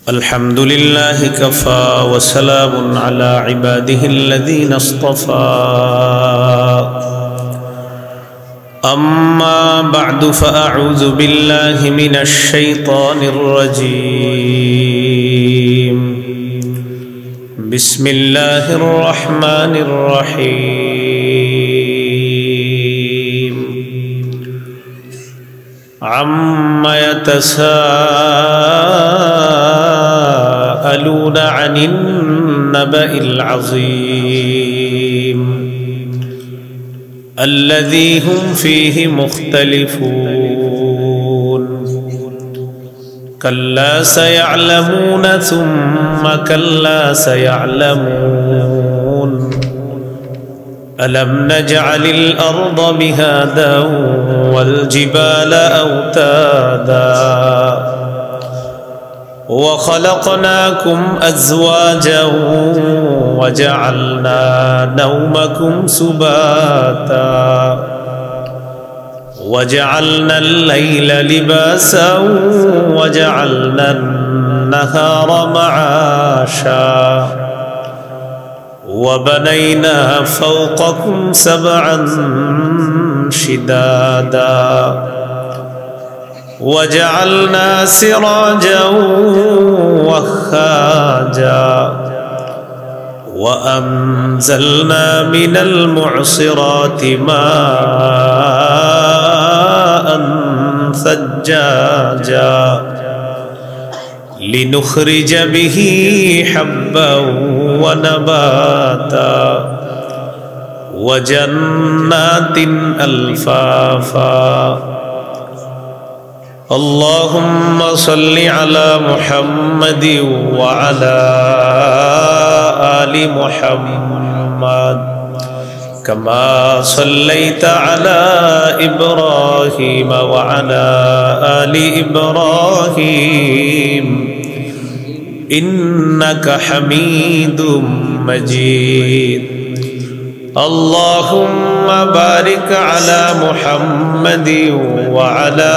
الحمد لله كفى وسلام على عباده الذين اصطفى أما بعد فأعوذ بالله من الشيطان الرجيم بسم الله الرحمن الرحيم عما يتساءلون عن النبأ العظيم الذي هم فيه مختلفون كلا سيعلمون ثم كلا سيعلمون ألم نجعل الأرض مهادا والجبال أوتادا وخلقناكم أزواجا وجعلنا نومكم سباتا وجعلنا الليل لباسا وجعلنا النهار معاشا وبنينا فوقكم سبعا شدادا وجعلنا سراجا وهاجا وأنزلنا من المعصرات ماء ثجاجا لنخرج به حبا ونباتا وجنات ألفافا اللهم صل على محمد وعلى آل محمد كما صليت على إبراهيم وعلى آل إبراهيم إنك حميد مجيد اللهم بارك على محمد وعلى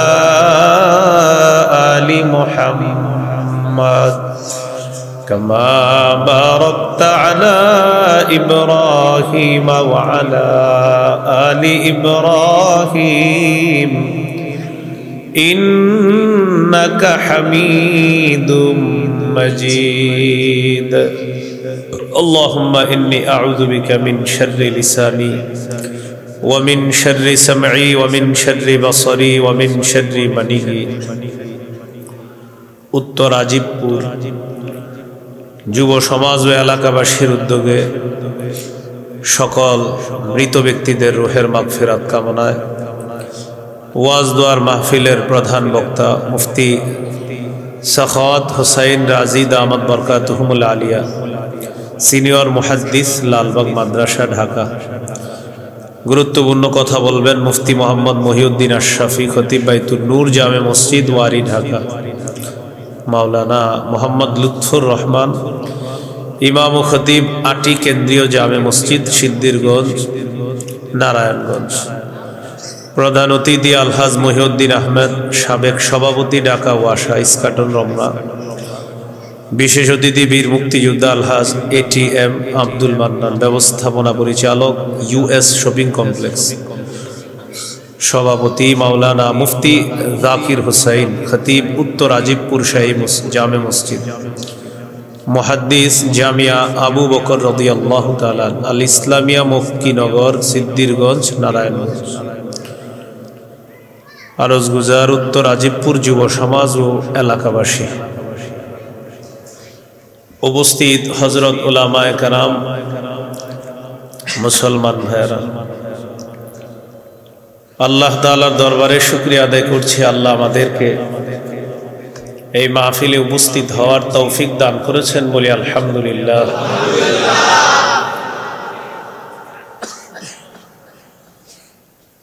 آل محمد كما باركت على إبراهيم وعلى آل إبراهيم إنك حميد مجيد اللهم إني أعوذ بك من شر لساني ومن شر سمعي ومن شر بصري ومن شر مني উত্তর আজিবপুর যুব সমাজ ও এলাকাবাসীর উদ্যোগে সকল মৃত ব্যক্তিদের রূহের মাগফিরাত কামনায় ওয়াজ দোয়ার মাহফিলের প্রধান বক্তা মুফতি সাখাওয়াত হোসাইন রাজি দামাত বরকাতুহুমুল আলিয়া সিনিয়র মুহাদ্দিস লালবাগ মাদ্রাসা ঢাকা গুরুত্বপূর্ণ কথা বলবেন মুফতি মোহাম্মদ মহিউদ্দিন আশরাফি খতিব বাইতুল নূর জামে মসজিদ ওয়ারি ঢাকা মাওলানা মোহাম্মদ লুৎফুর রহমান ইমাম ও খতিব আটি কেন্দ্রীয় জামে মসজিদ সিদ্দিরগঞ্জ নারায়ণগঞ্জ প্রধান অতিথি আলহাজ মহিউদ্দিন আহমেদ সাবেক সভাপতি ঢাকা ওয়াসা ইস্কাটন রমনা বিশেষ অতিথি বীর মুক্তিযোদ্ধা আলহাজ ATM আব্দুল মান্নান ব্যবস্থাপনা পরিচালক US শপিং কমপ্লেক্স সভাপতি মাওলানা মুফতি জাকির হোসাইন খতিব উত্তর আজিবপুর শাহী জামে মসজিদ মুহাদ্দিস জামিয়া আবু বকর রাদিয়াল্লাহু তাআলা আল ইসলামিয়া মক্কিনগর সিদ্দিরগঞ্জ নারায়ণগঞ্জ আরজ গুজার উত্তর আজিবপুর যুব সমাজ ও এলাকাবাসী উপস্থিত হযরত উলামায়ে কেরাম মুসলমান ভাইরা আল্লাহ তাআলার দরবারে শুকরিয়া আদায় করছি আল্লাহ আমাদেরকে এই মাহফিলে উপস্থিত হওয়ার তৌফিক দান করেছেন বলি আলহামদুলিল্লাহ।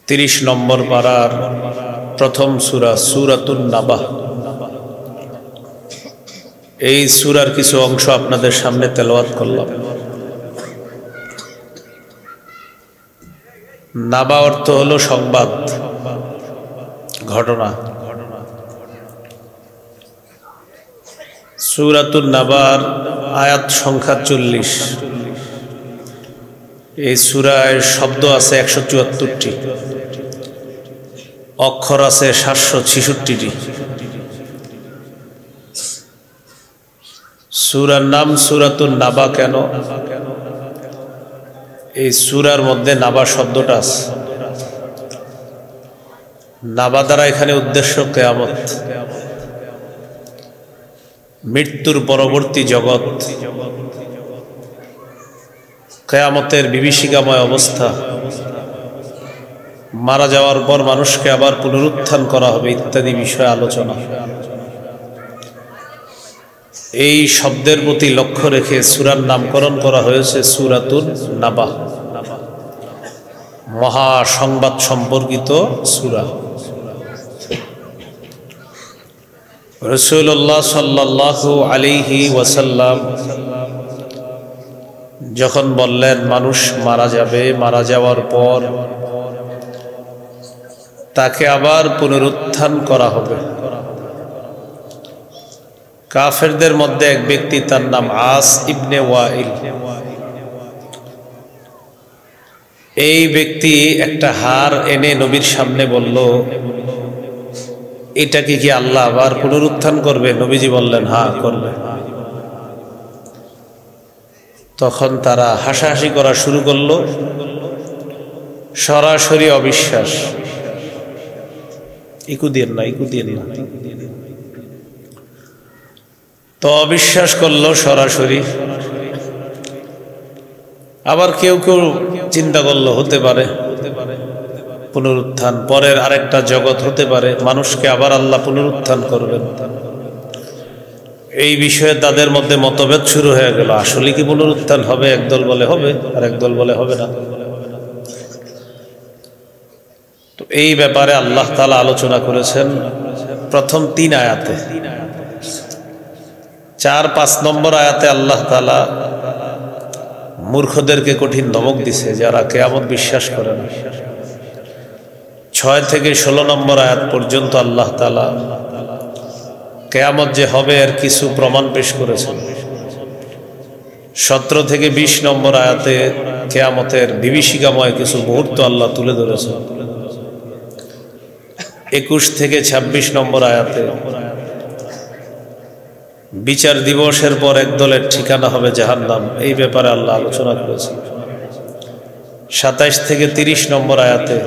30 নম্বর পারার প্রথম সূরা সূরাতুন নাবা এই সূরার কিছু অংশ আপনাদের সামনে তেলাওয়াত করলাম। নাবা অর্থ হলো সংবাদ, ঘটনা। সূরাতুন নাবার আয়াত সংখ্যা 40। এই সূরায় শব্দ আছে 174টি, অক্ষর আছে 766টি। সূরার নাম সূরাতুন নাবা কেন? এই সূরার মধ্যে নাবা শব্দটা আছে। নাবা দ্বারা এখানে উদ্দেশ্য কিয়ামত, মৃত্যুর পরবর্তী জগৎ, কিয়ামতের বিভীষিকাময় অবস্থা, মারা যাওয়ার পর মানুষকে আবার পুনরুত্থান করা হবে ইত্যাদি বিষয়ে আলোচনা। এই শব্দের প্রতি লক্ষ্য রেখে সূরার নামকরণ করা হয়েছে সূরাতুন নাবা, মহা সংবাদ সম্পর্কিত সূরা। রাসূলুল্লাহ সাল্লাল্লাহু আলাইহি ওয়াসাল্লাম যখন বললেন মানুষ মারা যাবে, মারা যাওয়ার পর তাকে আবার পুনরুত্থান করা হবে। কাফেরদের মধ্যে এক ব্যক্তি, তার নাম আস ইবনে ওয়াইল। এই ব্যক্তি একটা হাড় এনে নবীর সামনে বলল, এটাকে কি আল্লাহ আবার পুনরুত্থান করবে? নবীজি বললেন, হ্যাঁ করবে। তখন তারা হাসাহাসি করা শুরু করলো, সরাসরি অবিশ্বাস। ইকু দিয়েন না। তো অবিশ্বাস করলো সরাসরি। আবার কেউ কেউ চিন্তা করলো হতে পারে পুনরুত্থান, পরের আরেকটা জগৎ হতে পারে, মানুষকে আবার আল্লাহ পুনরুত্থান করবেন। এই বিষয়ে তাদের মধ্যে মতভেদ শুরু হয়ে গেল। আসলে কি পুনরুত্থান হবে? একদল বলে হবে আর একদল বলে হবে না। তো এই ব্যাপারে আল্লাহ তাআলা আলোচনা করেছেন প্রথম 3 আয়াতে। 4-5 নম্বর আয়াতে আল্লাহ তাআলা মূর্খদেরকে কঠিন ধমক দিছে, যারা কিয়ামত বিশ্বাস করে না। 6 থেকে 16 নম্বর আয়াত পর্যন্ত আল্লাহ তাআলা কিয়ামত যে হবে এর কিছু প্রমাণ পেশ করেছেন। 17 থেকে 20 নম্বর আয়াতে কিয়ামতের বিভীষিকাময় কিছু মুহূর্ত আল্লাহ তুলে ধরেছেন। 21 থেকে 26 নম্বর আয়াতে বিচার দিবসের পর একদলের ঠিকানা হবে জাহান্নাম, এই ব্যাপারে আল্লাহ আলোচনা করেছেন। 27 থেকে 30 নম্বর আয়াতে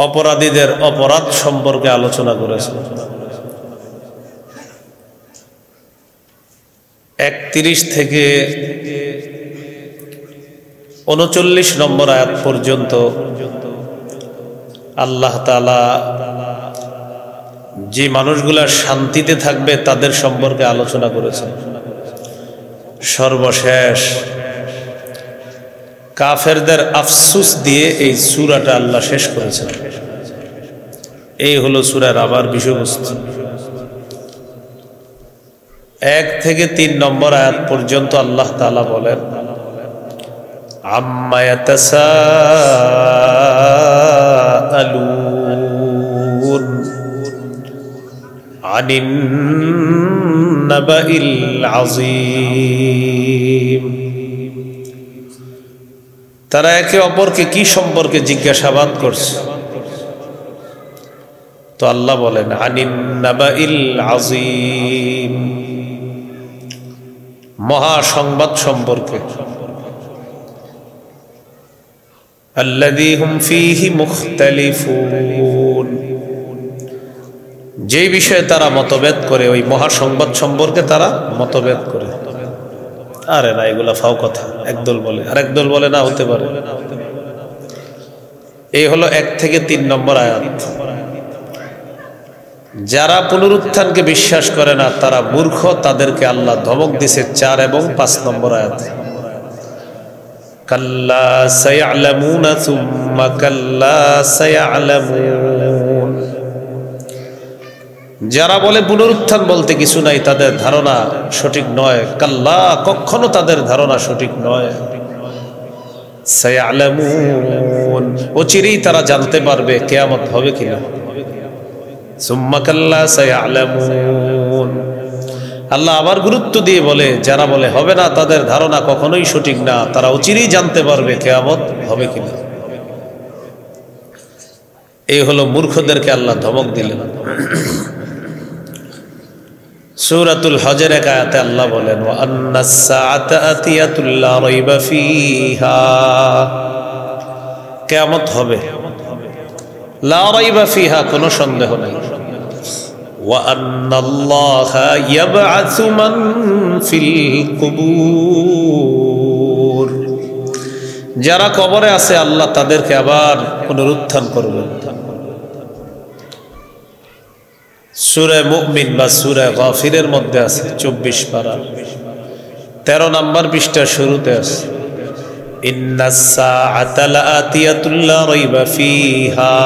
অপরাধীদের অপরাধ সম্পর্কে আলোচনা করেছেন। 31 থেকে 39 নম্বর আয়াত পর্যন্ত আল্লাহ তাআলা যে মানুষগুলা শান্তিতে থাকবে তাদের সম্পর্কে আলোচনা করেছেন। সর্বশেষ কাফেরদের আফসোস দিয়ে এই সূরাটা আল্লাহ শেষ করেছেন। এই হলো সূরার আবার বিষয়বস্তু। 1 থেকে 3 নম্বর আয়াত পর্যন্ত আল্লাহ তাআলা বলেন, আম্মা ইয়াতাসাআলুন আনিন নাবাইল আযীম। তারা একে অপরকে কি সম্পর্কে জিজ্ঞাসাবাদ করছে? তো আল্লাহ বলেন, আনিন নাবাইল আযীম, মহা সংবাদ সম্পর্কে। আল্লাযী হুম ফীহি মুখতালিফুন, যে বিষয়ে তারা মতভেদ করে, ওই মহা সংবাদ সম্পর্কে তারা মতভেদ করে। আরে না, এগুলা ফাও কথা। একদল বলে আর একদল বলে না, হতে পারে। এই হলো 1 থেকে 3 নম্বর আয়াত। যারা পুনরুত্থানকে বিশ্বাস করে না তারা মূর্খ, তাদেরকে আল্লাহ ধমক দিছে 4 এবং 5 নম্বর আয়াতে। কাল্লা সায়ালামুনা সুম্মা কাল্লা সায়ালামুন, যারা বলে পুনরুত্থান বলতে কিছু নাই, তাদের ধারণা সঠিক নয়। কাল্লা, কখনো তাদের ধারণা সঠিক নয়। সায়ালামুন, অচিরেই তারা জানতে পারবে কিয়ামত হবে কিনা। সুম্মা কাল্লা সায়ালামুন, আল্লাহ আবার গুরুত্ব দিয়ে বলে, যারা বলে হবে না তাদের ধারণা কখনোই সঠিক না, তারা অচিরেই জানতে পারবে কিয়ামত হবে কিনা। এই হলো মূর্খদেরকে আল্লাহ ধমক দিলেন। সূরাতুল হজের এক আয়াতে আল্লাহ বলেন, ওয়া আন্নাস সাআতা আতিয়াতুল লা রাইবা ফিহা, কিয়ামত হবে, লা রাইবা ফিহা, কোনো সন্দেহ নাই। ওয়া আন্নাল্লাহা ইয়াবআসু মান ফিল কুবুর, যারা কবরে আছে আল্লাহ তাদেরকে আবার পুনরুত্থান করবেন। সূরা মুমিন বা সূরা গাফিরের মধ্যে আছে 24 পারা 13 নম্বর পৃষ্ঠার শুরুতে আছে, ইন্নাস সাআতা লাআতিয়াতুল লা রাইবা ফিহা,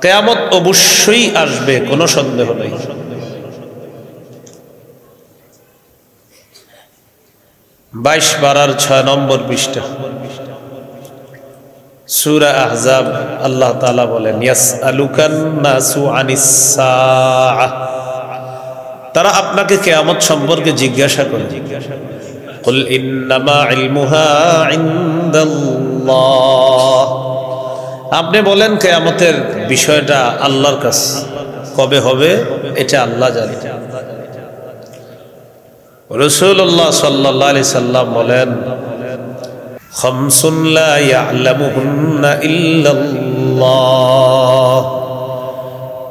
কিয়ামত অবশ্যই আসবে, কোনো সন্দেহ নেই। 22 পারার 6 নম্বর পৃষ্ঠা সূরা আহজাব, আল্লাহ তাআলা বলেন, ইয়াসআলুকান নাসু আনিস সাআহ, তারা আপনাকে কিয়ামত সম্পর্কে জিজ্ঞাসা করে। কুল ইন্নামা ইলমুহা ইনদাল্লাহ, আপনি বলেন কিয়ামতের বিষয়টা আল্লাহর কাছে, কবে হবে এটা আল্লাহ জানে। রাসূলুল্লাহ সাল্লাল্লাহু আলাইহি সাল্লাম বলেন, খামসুন লা ইয়ালামুহুন্না ইল্লাল্লাহ,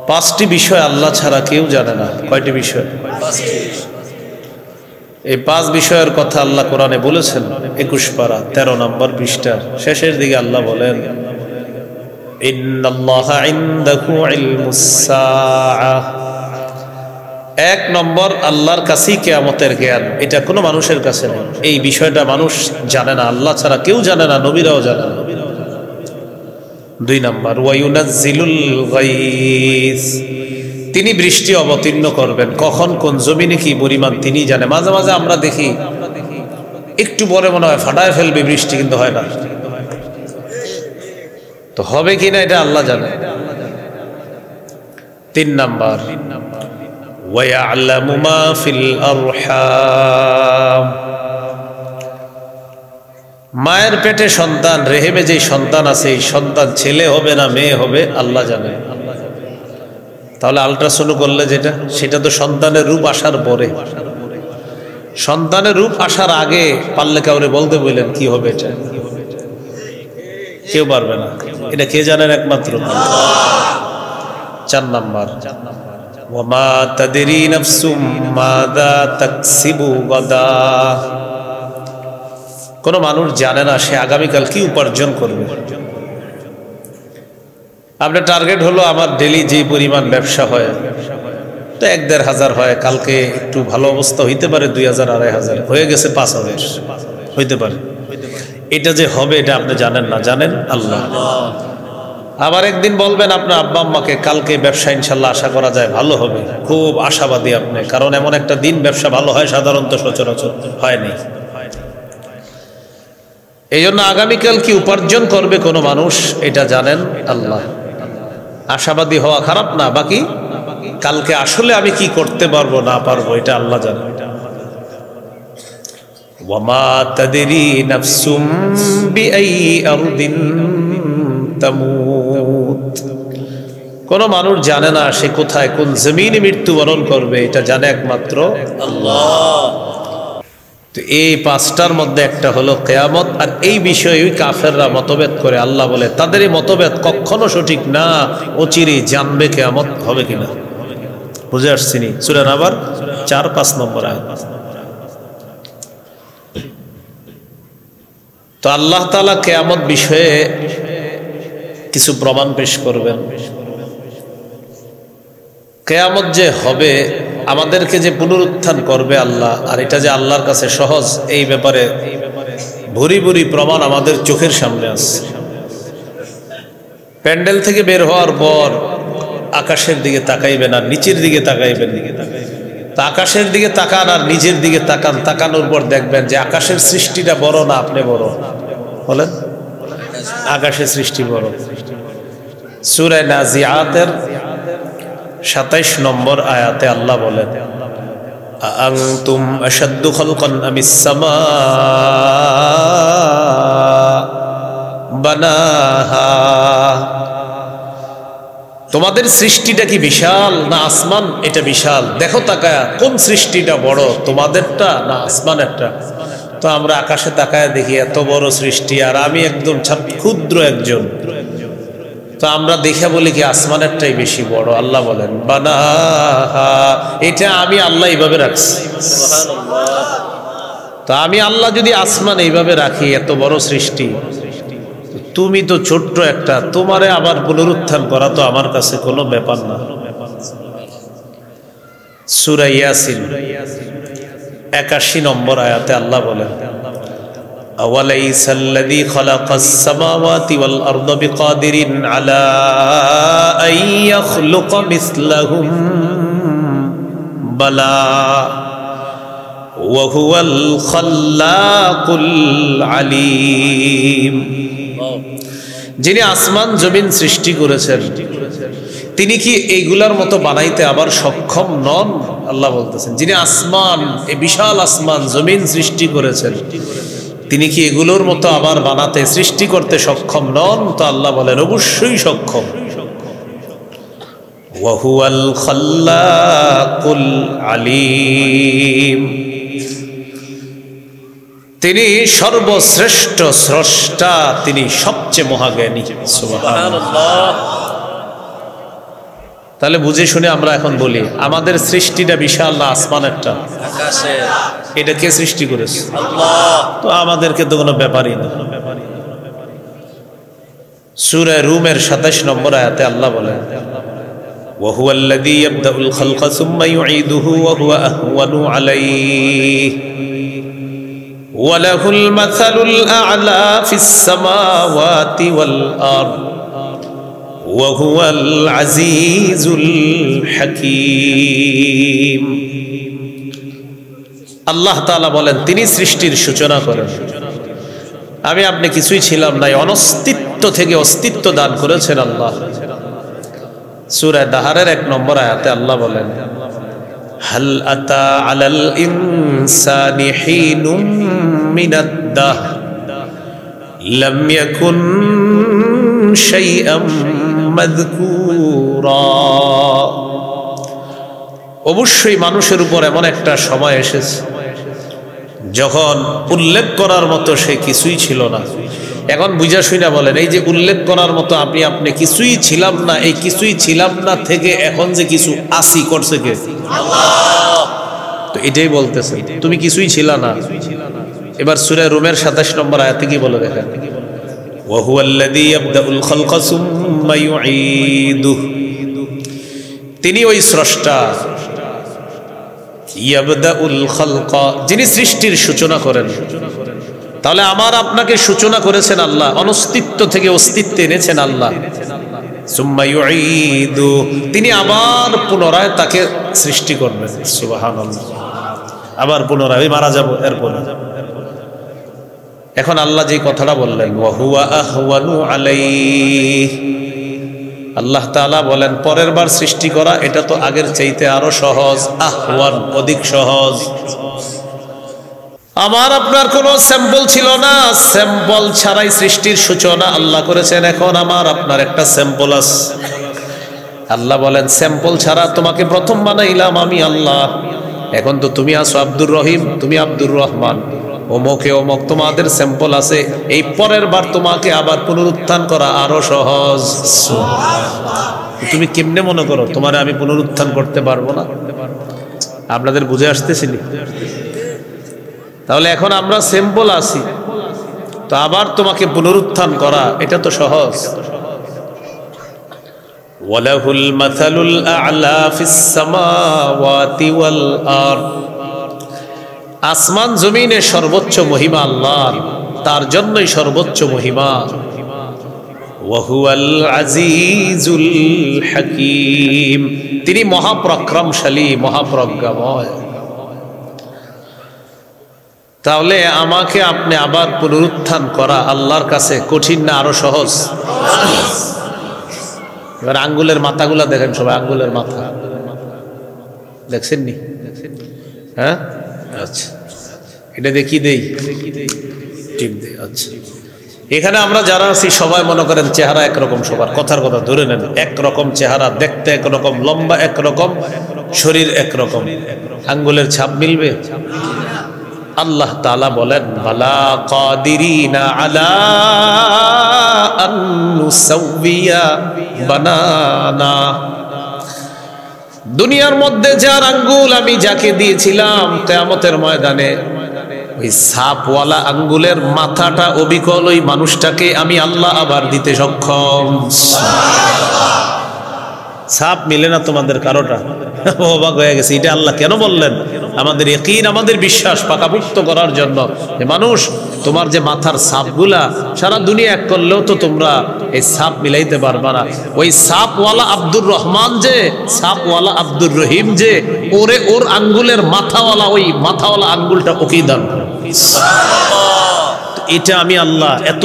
5টি বিষয় আল্লাহ ছাড়া কেউ জানে না। কয়টি বিষয়? এই 5 বিষয়ের কথা আল্লাহ কোরআনে বলেছেন। 21 পারা 13 নম্বর পৃষ্ঠা শেষের দিকে আল্লাহ বলেন, ইন্নাল্লাহা ইনদাহু ইলমুস সাআহ, 1 নম্বর আল্লাহর কাছেই কিয়ামতের জ্ঞান, এটা কোনো মানুষের কাছে নেই। এই বিষয়টা মানুষ জানে না, আল্লাহ ছাড়া কেউ জানে না, নবীরাও জানে না। 2 নম্বর ওয়া ইউনাজ্জিলুল গায়স, তিনি বৃষ্টি অবতীর্ণ করবেন, কখন কোন জমিনে কি পরিমাণ তিনি জানে। মাঝে মাঝে আমরা দেখি একটু পরে মনে হয় ফাটায় ফেলবে বৃষ্টি, কিন্তু হয় না। তো হবে কিনা এটা আল্লাহ জানে। 3 নম্বর ওয়া ইয়ালামু মা ফিল আরহাম, মায়ের পেটে সন্তান, রেহেমে যে সন্তান আছে, এই সন্তান ছেলে হবে না মেয়ে হবে আল্লাহ জানে। তাহলে আল্ট্রাসাউন্ড করলে যেটা, সেটা তো সন্তানের রূপ আসার পরে। সন্তানের রূপ আসার আগে পারলে কাউরে বলতে বললেন কি হবে, এটা কেউ পারবে না। এটা কে জানেন? একমাত্র আল্লাহ। 4 নম্বর ওয়া মা তাদরি নাফসুম মাযা তাকসিবু গাদা, কোন মানুষ জানে না সে আগামীকাল কি উপার্জন করবে। আপনার টার্গেট হলো আমার ডেলি যে পরিমাণ ব্যবসা হয়, তো 1-1.5 হাজার হয়, কালকে একটু ভালো অবস্থা হইতে পারে 2000 2500 হয়ে গেছে 5000 হইতে পারে। এটা যে হবে এটা আপনি জানেন না, জানেন আল্লাহ। আবার একদিন বলবেন আপনার আব্বা আম্মাকে, কালকে ব্যবসা ইনশাল্লাহ আশা করা যায় ভালো হবে, খুব আশাবাদী আপনি, কারণ এমন একটা দিন ব্যবসা ভালো হয় সাধারণত সচরাচর হয়নি। এই জন্য আগামীকাল কি উপার্জন করবে কোনো মানুষ এটা জানেন আল্লাহ। আশাবাদী হওয়া খারাপ না, বাকি কালকে আসলে আমি কি করতে পারবো না পারবো এটা আল্লাহ জানেন। ওয়া মা তাদরি নাফসুম বিআই আরদিন তামুত, কোন মানুষ জানে না সে কোথায় কোন জমিনে মৃত্যুবরণ করবে, এটা জানে একমাত্র আল্লাহ। তো এই 5টার মধ্যে একটা হলো কিয়ামত। আর এই বিষয়ে ওই কাফেররা মতভেদ করে, আল্লাহ বলে তাদের এই মতভেদ কখনো সঠিক না, অচিরেই জানবে কিয়ামত হবে কিনা। বুঝে আসছিনি? সূরা নাবার 4-5 নম্বর আয়াত। তো আল্লাহ তাআলা কিয়ামত বিষয়ে কিছু প্রমাণ পেশ করবেন। কিয়ামত যে হবে, আমাদেরকে যে পুনরুত্থান করবে আল্লাহ, আর এটা যে আল্লাহর কাছে সহজ, এই ব্যাপারে ভুরি ভুরি প্রমাণ আমাদের চোখের সামনে আছে। প্যান্ডেল থেকে বের হওয়ার পর আকাশের দিকে তাকাইবেন আর নিচের দিকে তাকাইবেন। তা আকাশের দিকে তাকান আর নিচের দিকে তাকান, তাকানোর পর দেখবেন যে আকাশের সৃষ্টিটা বড় না আপনি বড়? বলেন, আকাশের সৃষ্টি বড়। সূরা নাজিআতের 27 নম্বর আয়াতে আল্লাহ বলেন আআনতুম আশাদ্দু খালকান আমিস সামা বানাহা, তোমাদের সৃষ্টিটা কি বিশাল না আসমান এটা বিশাল? দেখো তাকায়া কোন সৃষ্টিটা বড়, তোমাদেরটা না আসমানেরটা? তো আমরা আকাশে তাকায় দেখি এত বড় সৃষ্টি, আর আমি একদম ক্ষুদ্র একজন, তো আমরা দেখে বলি কি আসমানেরটাই বেশি বড়। আল্লাহ বলেন বানাহা, এটা আমি আল্লাহ এইভাবে রাখছি। তো আমি আল্লাহ যদি আসমান এইভাবে রাখি, এত বড় সৃষ্টি, তুমি তো ছোট্ট একটা, তোমারে আবার পুনরুত্থান করা তো আমার কাছে কোনো ব্যাপার না। সূরা ইয়াসিন 81 নম্বর আয়াতে আল্লাহ বলেন আওয়ালাইসাল্লাযী খালাকাস সামাওয়াতি ওয়াল আরদা বিকাদিরিন আলা আন ইয়াখলুকা মিসলাহুম বালা ওয়া হুয়াল খাল্লাকুল আলীম। যিনি আসমান জমিন সৃষ্টি করেছেন, তিনি কি এইগুলার মতো বানাইতে আবার সক্ষম নন? আল্লাহ বলতেছেন যিনি আসমান, এই বিশাল আসমান জমিন সৃষ্টি করেছেন, তিনি কি এগুলোর মতো আবার বানাতে সৃষ্টি করতে সক্ষম নন? তো আল্লাহ বলেন অবশ্যই সক্ষম। ওয়া হুয়াল খাল্লাকুল আলীম, তিনি সর্বশ্রেষ্ঠ স্রষ্টা, তিনি সবচেয়ে মহাজ্ঞানী। সুবহানাল্লাহ। তাহলে বুঝে শুনে আমরা এখন বলি আমাদের সৃষ্টিটা বিশাল না আসমানেরটা? আকাশে। এটা কে সৃষ্টি করেছে? আল্লাহ। তো আমাদেরকে তো কোনো ব্যাপারই না। সূরা রুমের 27 নম্বর আয়াতে আল্লাহ বলেন ওয়া হুয়াল্লাযী ইয়াবদাউল খালকা সুম্মা ইউঈদুহু ওয়া হুয়া আহওয়ানু আলাইহি ওয়া লাহুল মাসালুল আ'লা ফিস সামাওয়াতি ওয়াল আরদ ওয়া হুয়াল আজিজুল হাকীম। আল্লাহ তাআলা বলেন তিনি সৃষ্টির সূচনা করেন, আমি আপনি কিছুই ছিলাম না, অনস্তিত্ব থেকে অস্তিত্ব দান করেছেন আল্লাহ। সূরা দাহরের 1 নম্বর আয়াতে আল্লাহ বলেন হাল আতা আলাল ইনসানি হিনুম মিনাদ দাহর লাম ইয়াকুন শাইআম মাযকুরা। অবশ্যই মানুষের উপর এমন একটা সময় এসেছে যখন উল্লেখ করার মতো সে কিছুই ছিল না। এখন বুঝা শুনা বলেন, এই যে উল্লেখ করার মতো আপনি কিছুই ছিলাম না, এই কিছুই ছিলাম না থেকে এখন যে কিছু আসি করছে কে? আল্লাহ। তো এটাই বলতেছে তুমি কিছুই ছিলা না। এবার সূরা রুমের 27 নম্বর আয়াতে কি বলে দেখেন ওয়া হুয়াল্লাযী ইয়াবদাউল খালকা সুম্মা ইউঈদুহু, তিনি ওই স্রষ্টা ইয়াবদাউল খালকা, যিনি সৃষ্টির সূচনা করেন। তাহলে আমার আপনাকে সূচনা করেছেন আল্লাহ, অনস্তিত্ব থেকে অস্তিত্বে এনেছেন আল্লাহ। সুম্মা ইউঈদু, তিনি আবার পুনরায় তাকে সৃষ্টি করবেন। সুবহানাল্লাহ। আবার পুনরায় মারা যাব এরপর। এখন আল্লাহ যে কথাটা বললেন ওয়া হুয়া আহওয়ানু আলাইহি, আল্লাহ তাআলা বলেন পরের বার সৃষ্টি করা এটা তো আগের চাইতে আরো সহজ, আহওয়ান অধিক সহজ। আমার আপনার কোনো স্যাম্পল ছিল না, স্যাম্পল ছাড়াই সৃষ্টির সূচনা আল্লাহ করেছেন। এখন আমার আপনার একটা স্যাম্পল আছে। আল্লাহ বলেন স্যাম্পল ছাড়া তোমাকে প্রথম বানাইলাম আমি আল্লাহ। এখন তো তুমি আছো আব্দুর রহিম, তুমি আব্দুর রহমান, অমুকে অমুক, তোমাদের স্যাম্পল আছে। এই পরের বার তোমাকে আবার পুনরুত্থান করা আরো সহজ। তুমি কেমনে মনে করো তোমারে আমি পুনরুত্থান করতে পারবো না? আপনাদের বুঝে আসতেছিলি? তাহলে এখন আমরা স্যাম্পল আছি, তো আবার তোমাকে পুনরুত্থান করা এটা তো সহজ। ওয়ালাহুল মাসালুল আ'লা ফিস সামাওয়াতি ওয়াল আরদ, আসমান জমিনে সর্বোচ্চ মহিমা আল্লাহর, তার জন্যই সর্বোচ্চ মহিমা। ওয়া হুয়াল আজিজুল হাকীম, তিনি মহাপরাক্রমশালী মহাপ্রজ্ঞাময়। তাহলে আমাকে আপনি আবার পুনরুত্থান করা আল্লাহর কাছে কঠিন না আরো সহজ? এবার আঙ্গুলের মাথাগুলা দেখেন সবাই, আঙ্গুলের মাথা দেখছেন নি? হ্যাঁ, আচ্ছা, এটা দেখি দেই, টিপ দেই। আচ্ছা, এখানে আমরা যারা আছি সবাই মনে করেন চেহারা একরকম, সবার কথার কথা ধরে নেন, একরকম চেহারা, দেখতে একরকম, লম্বা একরকম, শরীর একরকম, আঙ্গুলের ছাপ মিলবে? আল্লাহ তাআলা বলেন বালা কাদিরিনা আলা আন নুসাউবিয়া বানানা। দুনিয়ার মধ্যে যার আঙ্গুল আমি যাকে দিয়েছিলাম, কিয়ামতের ময়দানে ওই সাপওয়ালা আঙ্গুলের মাথাটা অবিকল ওই মানুষটাকে আমি আল্লাহ আবার দিতে সক্ষম। সাপ মিলে না তোমাদের কারোটা? অবাক হয়ে গেছে, এটা আল্লাহ কেন বললেন? আমাদের ইয়াকিন, আমাদের বিশ্বাস পাকাপুক্ত করার জন্য। মানুষ, তোমার যে মাথার সাপগুলা সারা দুনিয়া এক করলেও তো তোমরা এই সাপ মিলাইতে পারবা না। ওই সাপওয়ালা আব্দুর রহমান যে, সাপওয়ালা আব্দুর রহিম যে, ওরে ওর আঙ্গুলের মাথাওয়ালা, ওই মাথাওয়ালা আঙ্গুলটা ওকেই দান করো। এটা আমি আল্লাহ, এত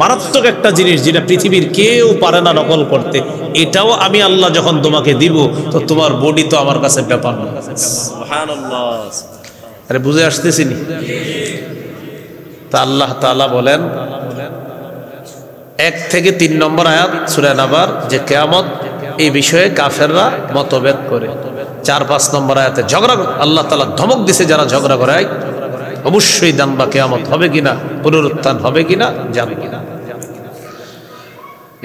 মারাত্মক একটা জিনিস যেটা পৃথিবীর কেউ পারে না নকল করতে, এটাও আমি আল্লাহ যখন তোমাকে দিব, তো তোমার বডি তো আমার কাছে ব্যাপার না। আরে বুঝে আসতেছি নি? তা আল্লাহ তাআলা বলেন 1 থেকে 3 নম্বর আয়াত সূরা নাবার, যে কিয়ামত এই বিষয়ে কাফেররা মতভেদ করে। 4-5 নম্বর আয়াতে ঝগড়া, আল্লাহ তাআলা ধমক দিছে যারা ঝগড়া করে, অবশ্যই জানবা কিয়ামত হবে কিনা, পুনরুত্থান হবে কিনা জানবা।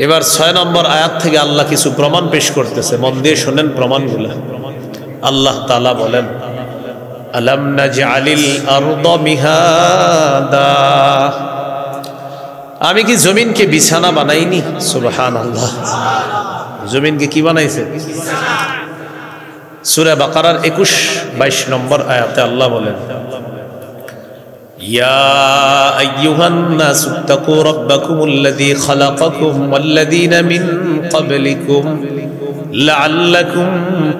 এবার 6 নম্বর আয়াত থেকে আল্লাহ কিছু প্রমাণ পেশ করতেছে, মন দিয়ে শোনেন প্রমাণগুলো। আল্লাহ তাআলা বলেন আলাম নাজআলিল আরদা মিহাদা, আমি কি জমিনকে বিছানা বানাইনি? সুবহানাল্লাহ, জমিনকে কি বানাইছে? সূরা বাকারার 21-22 নম্বর আয়াতে আল্লাহ বলেন ইয়া আইয়ুহান নাস ইত্তাকু রাব্বাকুমুল্লাযী খালাকাকুম ওয়াল্লাযীনা মিন ক্বাবলিকুম লাআল্লাকুম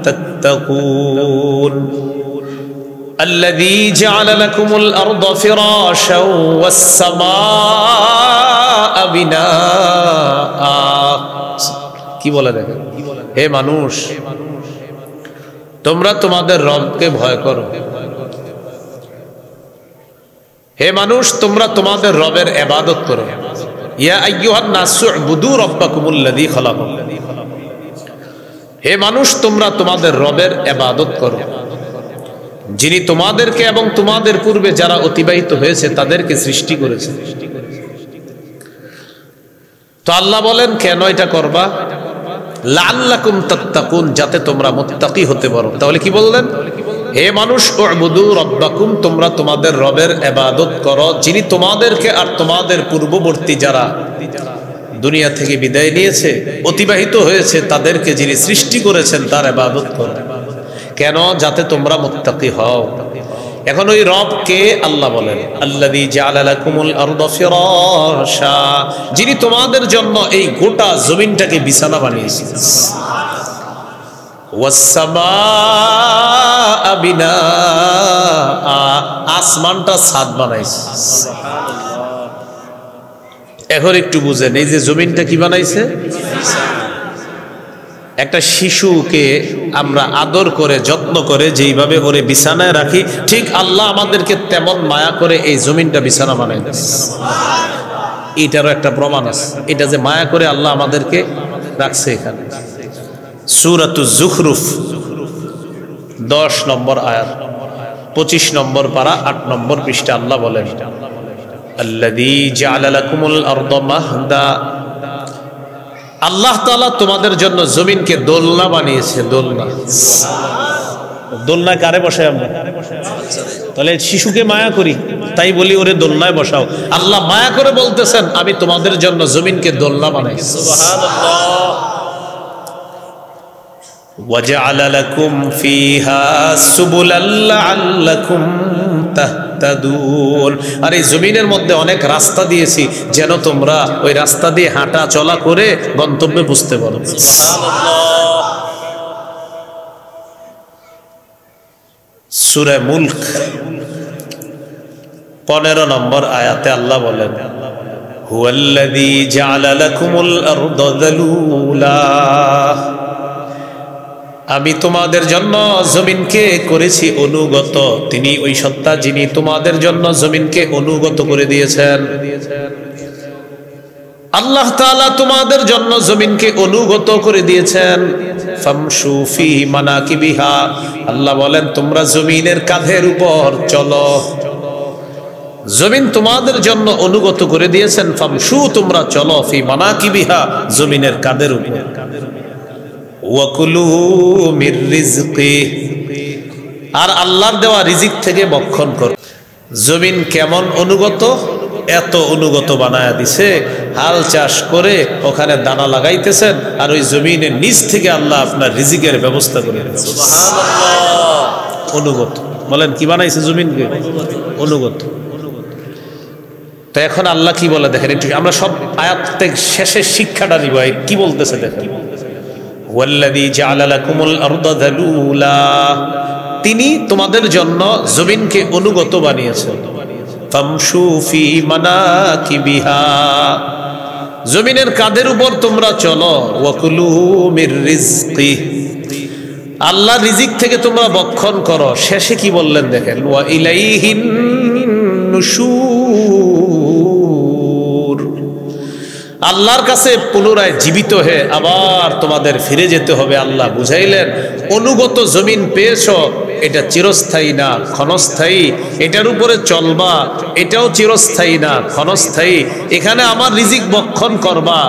তাত্তাকুন الذي جعل لكم الأرض فراشا والسماء بناء। কি বলে দেখেন, হে মানুষ, তোমরা তোমাদের রবকে ভয় করো। হে মানুষ, তোমরা তোমাদের রবের ইবাদত করো। ইয়া আইয়ুহান নাসু উবুদু রাব্বাকুমুল্লাযী খালাকাকুম, হে মানুষ, তোমরা তোমাদের রবের ইবাদত করো, যিনি তোমাদেরকে এবং তোমাদের পূর্বে যারা অতিবাহিত হয়েছে তাদেরকে সৃষ্টি করেছে। তো আল্লাহ বলেন কেন এটা করবা? লাআল্লাকুম তাত্তাকুন, যাতে তোমরা মুত্তাকি হতে পারো। তাহলে কি বললেন? হে মানুষ, উবুদু রাব্বাকুম, তোমরা তোমাদের রবের ইবাদত করো, যিনি তোমাদেরকে আর তোমাদের পূর্ববর্তী যারা দুনিয়া থেকে বিদায় নিয়েছে, অতিবাহিত হয়েছে, তাদেরকে যিনি সৃষ্টি করেছেন তার ইবাদত করো। কেন? যাতে তোমরা মুত্তাকি হও। এখন ওই রব কে? আল্লাহ বলেন আল্লাযী জাআলা লাকুমুল আরদা ফিরাশা, যিনি তোমাদের জন্য এই গোটা জমিনটাকে বিছানা বানিয়েছেন। ওয়াস সামাআ বিনাআ, আসমানটা ছাদ বানাইছে। এখন একটু বুঝেন, এই যে জমিনটা কি বানাইছে? একটা শিশুকে আমরা আদর করে যত্ন করে যেইভাবে ওরে বিছানায় রাখি, ঠিক আল্লাহ আমাদেরকে তেমন মায়া করে এই জমিনটা বিছানা বানাই দিয়েছে। এটারও একটা প্রমাণ আছে, এটা যে মায়া করে আল্লাহ আমাদেরকে রাখছে। এখানে সূরাতুজ যুখরুফ 10 নম্বর আয়াত 25 নম্বর পারা 8 নম্বর পৃষ্ঠা আল্লাহ বলেন আল্লাযী জাআলা লাকুমুল আরদা মাহদা, আল্লাহ তাআলা তোমাদের জন্য জমিনকে দোলনা বানিয়েছে। দোলনা, দোলনায় কারে বসাই আমরা? তাহলে শিশুকে মায়া করি তাই বলি ওরে দোলনায় বসাও। আল্লাহ মায়া করে বলতেছেন আমি তোমাদের জন্য জমিনকে দোলনা বানাইছি। সুবহানাল্লাহ। ওয়াজআলা লাকুম ফিহা সুবুলাল লাআল্লাকুম তাহতাদুন, আর এই জমিনের মধ্যে অনেক রাস্তা দিয়েছি যেন তোমরা ওই রাস্তা দিয়ে হাঁটা চলা করে গন্তব্যে বুঝতে পারো। সুবহানাল্লাহ। সূরা মুলক 15 নম্বর আয়াতে আল্লাহ বলেন হুয়াল্লাযী জাআলা লাকুমুল আরদা যালুলা, আমি তোমাদের জন্য জমিনকে করেছি অনুগত। তিনি ওই সত্তা যিনি তোমাদের জন্য জমিনকে অনুগত করে দিয়েছেন। আল্লাহ তাআলা তোমাদের জন্য জমিনকে অনুগত করে দিয়েছেন। ফামশু ফি মানাকিবিহা, আল্লাহ বলেন তোমরা জমিনের কাঁধের উপর চলো। জমিন তোমাদের জন্য অনুগত করে দিয়েছেন। ফামশু, তোমরা চলো, ফি মানাকিবিহা, জমিনের কাঁধের উপর। ওয়াকুলু মির রিজকি, আর আল্লাহর দেওয়া রিজিক থেকে ভক্ষণ করো। জমিন কেমন অনুগত? এত অনুগত বানায়া দিছে, হাল চাষ করে ওখানে দানা লাগাইতেছেন, আর ওই জমিনের নিচ থেকে আল্লাহ আপনার রিজিকের ব্যবস্থা করে দিয়েছে। সুবহানাল্লাহ। অনুগত বলেন, কি বানাইছে জমিনকে? অনুগত। তো এখন আল্লাহ কি বলে দেখেন একটু, আমরা সব আয়াত থেকে শেষের শিক্ষাটা নিব। কি বলতেছে দেখেন, ওয়াল্লাযী জাআলা লাকুমুল আরদা যালুলা, তিনি তোমাদের জন্য জমিনকে অনুগত বানিয়েছেন। ফামশু ফি মানাকিবিহা, জমিনের কাঁধের উপর তোমরা চলো। ওয়াকুলু মির রিজকি, আল্লাহ রিজিক থেকে তোমরা ভক্ষণ করো। শেষে কি বললেন দেখেন, ওয়া ইলাইহিন নুশুর, আল্লাহর কাছে পুনরায় জীবিত হয়ে আবার তোমাদের ফিরে যেতে হবে। আল্লাহ বুঝাইলেন, অনুগত জমিন পেয়েছ, এটা চিরস্থায়ী না, ক্ষণস্থায়ী। এটার উপরে চলবা, এটাও চিরস্থায়ী না, ক্ষণস্থায়ী। এখানে আমার রিজিক ভক্ষণ করবা,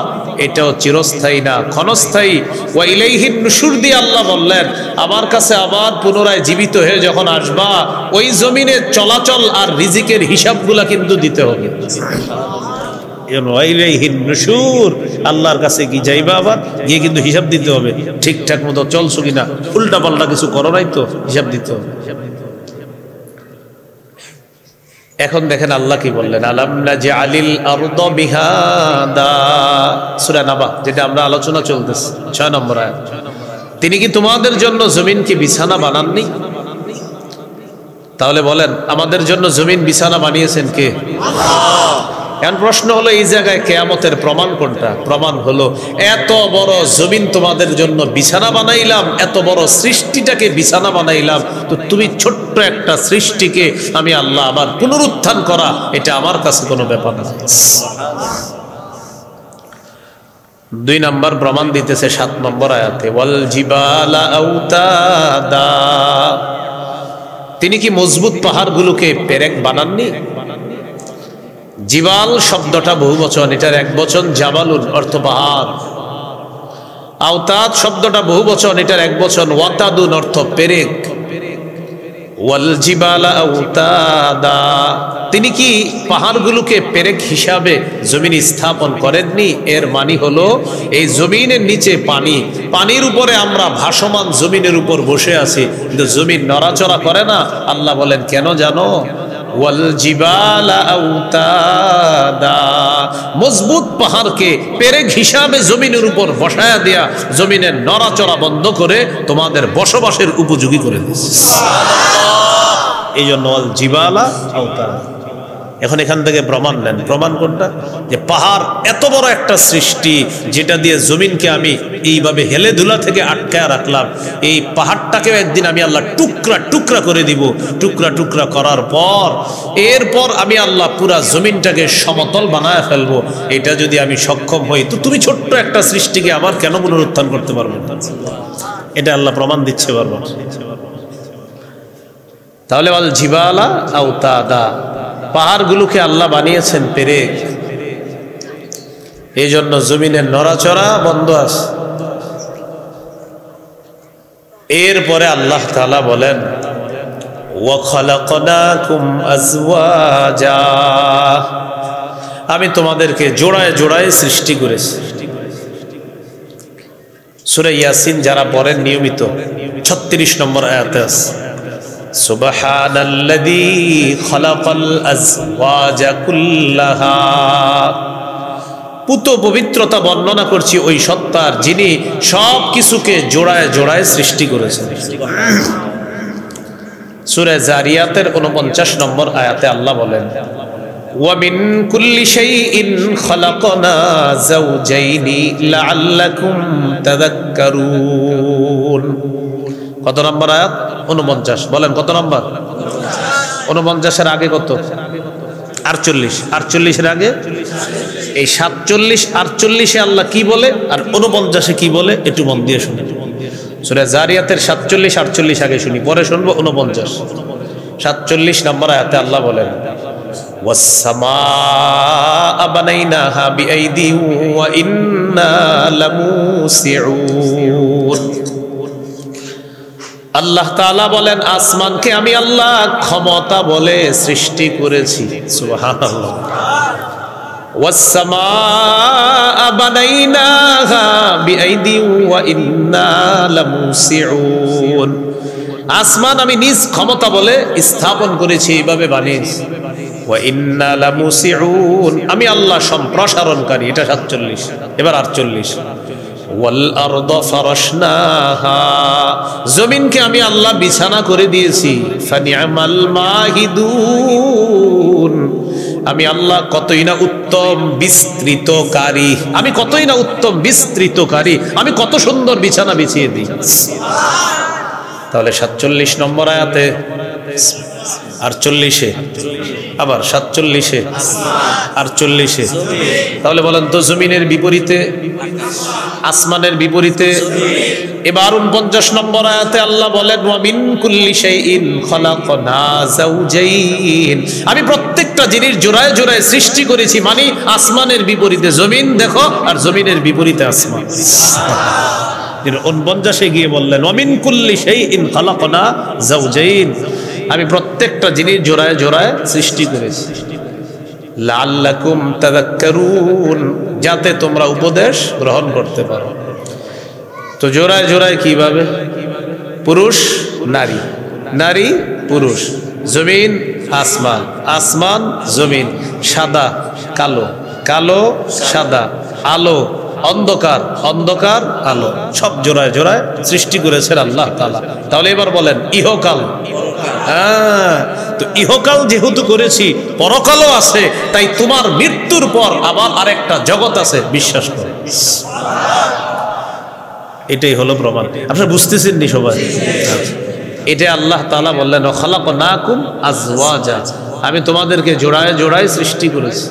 এটাও চিরস্থায়ী না, ক্ষণস্থায়ী। ওয়া ইলাইহিন নুশুর দিয়ে আল্লাহ বললেন, আমার কাছে আবার পুনরায় জীবিত হয়ে যখন আসবা, ওই জমিনে চলাচল আর রিজিকের হিসাবগুলা কিন্তু দিতে হবে। আল্লাহর কাছে কি যাইবা, আবার গিয়ে কিন্তু হিসাব দিতে হবে, ঠিকঠাক মতো চলছো কিনা, উল্টা পাল্টা কিছু করো নাই তো, হিসাব দিতে হবে। এখন দেখেন আল্লাহ কি বললেন, আলাম নাজআলিল আরদা মিহাদা, সূরা নাবা, যেটা আমরা আলোচনা চলতেছে 6 নম্বর আয়াত। তিনি কি তোমাদের জন্য জমিনকে বিছানা বানাননি? তাহলে বলেন, আমাদের জন্য জমিন বিছানা বানিয়েছেন কে? আল্লাহ। এখন প্রশ্ন হলো, এই জায়গায় কিয়ামতের প্রমাণ কোনটা? প্রমাণ হলো, এত বড় জমিন তোমাদের জন্য বিছানা বানাইলাম, এত বড় সৃষ্টিটাকে বিছানা বানাইলাম, তো তুমি ছোট্ট একটা সৃষ্টিকে আমি আল্লাহ আবার পুনরুত্থান করা, এটা আমার কাছে কোনো ব্যাপার না। 2 নম্বর প্রমাণ দিতেছে 7 নম্বর আয়াতে, ওয়াল জিবালা আওতাদা, তিনি কি মজবুত পাহাড়গুলোকে পেরেক বানাননি? জিবাল শব্দটা বহুবচন, এটার একবচন জাবালুন, অর্থ পাহাড়। আওতাদ শব্দটা বহুবচন, এটার একবচন ওয়াতাদুন, অর্থ পেরেক। ওয়াল জিবালা আওতাদা, তিনি কি পাহাড়গুলোকে পেরেক হিসাবে জমিন স্থাপন করেননি? এর মানে হলো, এই জমিনের নিচে পানি, পানির উপরে আমরা ভাসমান জমিনের উপর বসে আছি, কিন্তু জমিন নড়াচড়া করে না। আল্লাহ বলেন কেন জানো? ওয়াল জিবালা আওতাদা, মজবুত পাহাড়কে পেরেক হিসাবে জমিনের উপর বসায়া দেয়া, জমিনের নড়াচড়া বন্ধ করে তোমাদের বসবাসের উপযোগী করে দিয়েছে। এই জন্য ওয়াল জিবালা আওতাদা। এখন এখান থেকে প্রমাণ নেন, প্রমাণ কোনটা? যে পাহাড় এত বড় একটা সৃষ্টি, যেটা দিয়ে জমিনকে আমি এইভাবে হেলে ধুলা থেকে আটকায় রাখলাম, এই পাহাড়টাকেও একদিন আমি আল্লাহ টুকরা টুকরা করে দিব। টুকরা টুকরা করার পর এরপর আমি আল্লাহ পুরা জমিনটাকে সমতল বানায় ফেলবো। এটা যদি আমি সক্ষম হই, তো তুমি ছোট্ট একটা সৃষ্টিকে আবার কেন পুনরুত্থান করতে পারবো না? এটা আল্লাহ প্রমাণ দিচ্ছে বারবার। তাহলে ওয়াল জিবালা আওতাদা, পাহাড়গুলোকে আল্লাহ বানিয়েছেন পেরেক, এই জন্য জমিনের নড়াচড়া বন্ধ আছে। এরপরে আল্লাহ তাআলা বলেন, ওয়া খালাকনাকুম আজওয়াজা, আমি তোমাদেরকে জোড়ায় জোড়ায় সৃষ্টি করেছি। সূরা ইয়াসিন যারা পড়েন নিয়মিত 36 নম্বর আয়াতে আছে, সুবহানাল্লাযী খালাকাল আজওয়াজা কুল্লাহা, পুত পবিত্রতা বর্ণনা করছি ওই সত্তার, যিনি সব কিছুকে জোড়ায় জোড়ায় সৃষ্টি করেছেন। সূরা জারিয়াতের 49 নম্বর আয়াতে আল্লাহ বলেন, ومن كل شيء خلقنا زوجين لعلكم تذكرون কত নম্বর আয়াত 49 বলেন কত নম্বর 49 এর আগে কত 48 48 এর আগে এই 47 48 এ আল্লাহ কি বলে আর 49 এ কি বলে একটু মন দিয়ে শুনুন সূরা জারিয়াতের 47 48 আগে শুনি পরে শুনবো 49 47 নম্বর আয়াতে আল্লাহ বলেন والسماء بنيناها بأيدي وإنا لموسعون আল্লাহ তাআলা বলেন আসমানকে আমি আল্লাহ ক্ষমতা বলে সৃষ্টি করেছি সুবহানাল্লাহ والسماء بنيناها بأيدي وإنا لموسعون আসমান আমি নিজ ক্ষমতা বলে স্থাপন করেছি এইভাবে বানিয়েছি ওয়া ইন্না লামুসিউন আমি আল্লাহ সম্প্রসারণকারী এটা 47 এবার 48 ওয়াল আরদা ফারাশনাহা জমিনকে আমি আল্লাহ বিছানা করে দিয়েছি ফানি'মাল মাহিদুন আমি আল্লাহ কতই না উত্তম বিস্তৃতকারী আমি কতই না উত্তম বিস্তৃতকারী আমি কত সুন্দর বিছানা বিছিয়ে দিই তাহলে 47 নম্বর আয়াতে 48 এ আবার 47 এ 48 এ তাহলে বলেন তো জমিনের বিপরীতে আসমানের বিপরীতে এবার 49 নম্বর আয়াতে আল্লাহ বলেন ওয়া মিন কুল্লি শাইইন খালাকনা যাওজাইন আমি প্রত্যেকটা জিনিস জোড়ায় জোড়ায় সৃষ্টি করেছি মানে আসমানের বিপরীতে জমিন দেখো আর জমিনের বিপরীতে আসমান 49 গিয়ে বললেন ওয়ামিন কুল্লি শাইইন খালাকনা যাওজাইন আমি প্রত্যেকটা জিনিস জোড়ায় জোড়ায় সৃষ্টি করেছি লাআল্লাকুম তাযাক্কারুন যাতে তোমরা উপদেশ গ্রহণ করতে পারো তো জোড়ায় জোড়ায় কিভাবে পুরুষ নারী নারী পুরুষ জমিন আসমান আসমান জমিন সাদা কালো কালো সাদা আলো অন্ধকার অন্ধকার আলো সব জোড়ায় জোড়ায় সৃষ্টি করেছেন আল্লাহ তাআলা তাহলে এবার বলেন ইহকাল তো ইহকাল যেহেতু করেছি পরকালও আছে তাই তোমার মৃত্যুর পর আবার আরেকটা জগৎ আছে বিশ্বাস করো এটাই হলো প্রমাণ আপনারা বুঝতেছেন নি সবাই এটা আল্লাহ তাআলা বললেন খালাকনাকুম আজওয়াজা আমি তোমাদেরকে জোড়ায় জোড়ায় সৃষ্টি করেছি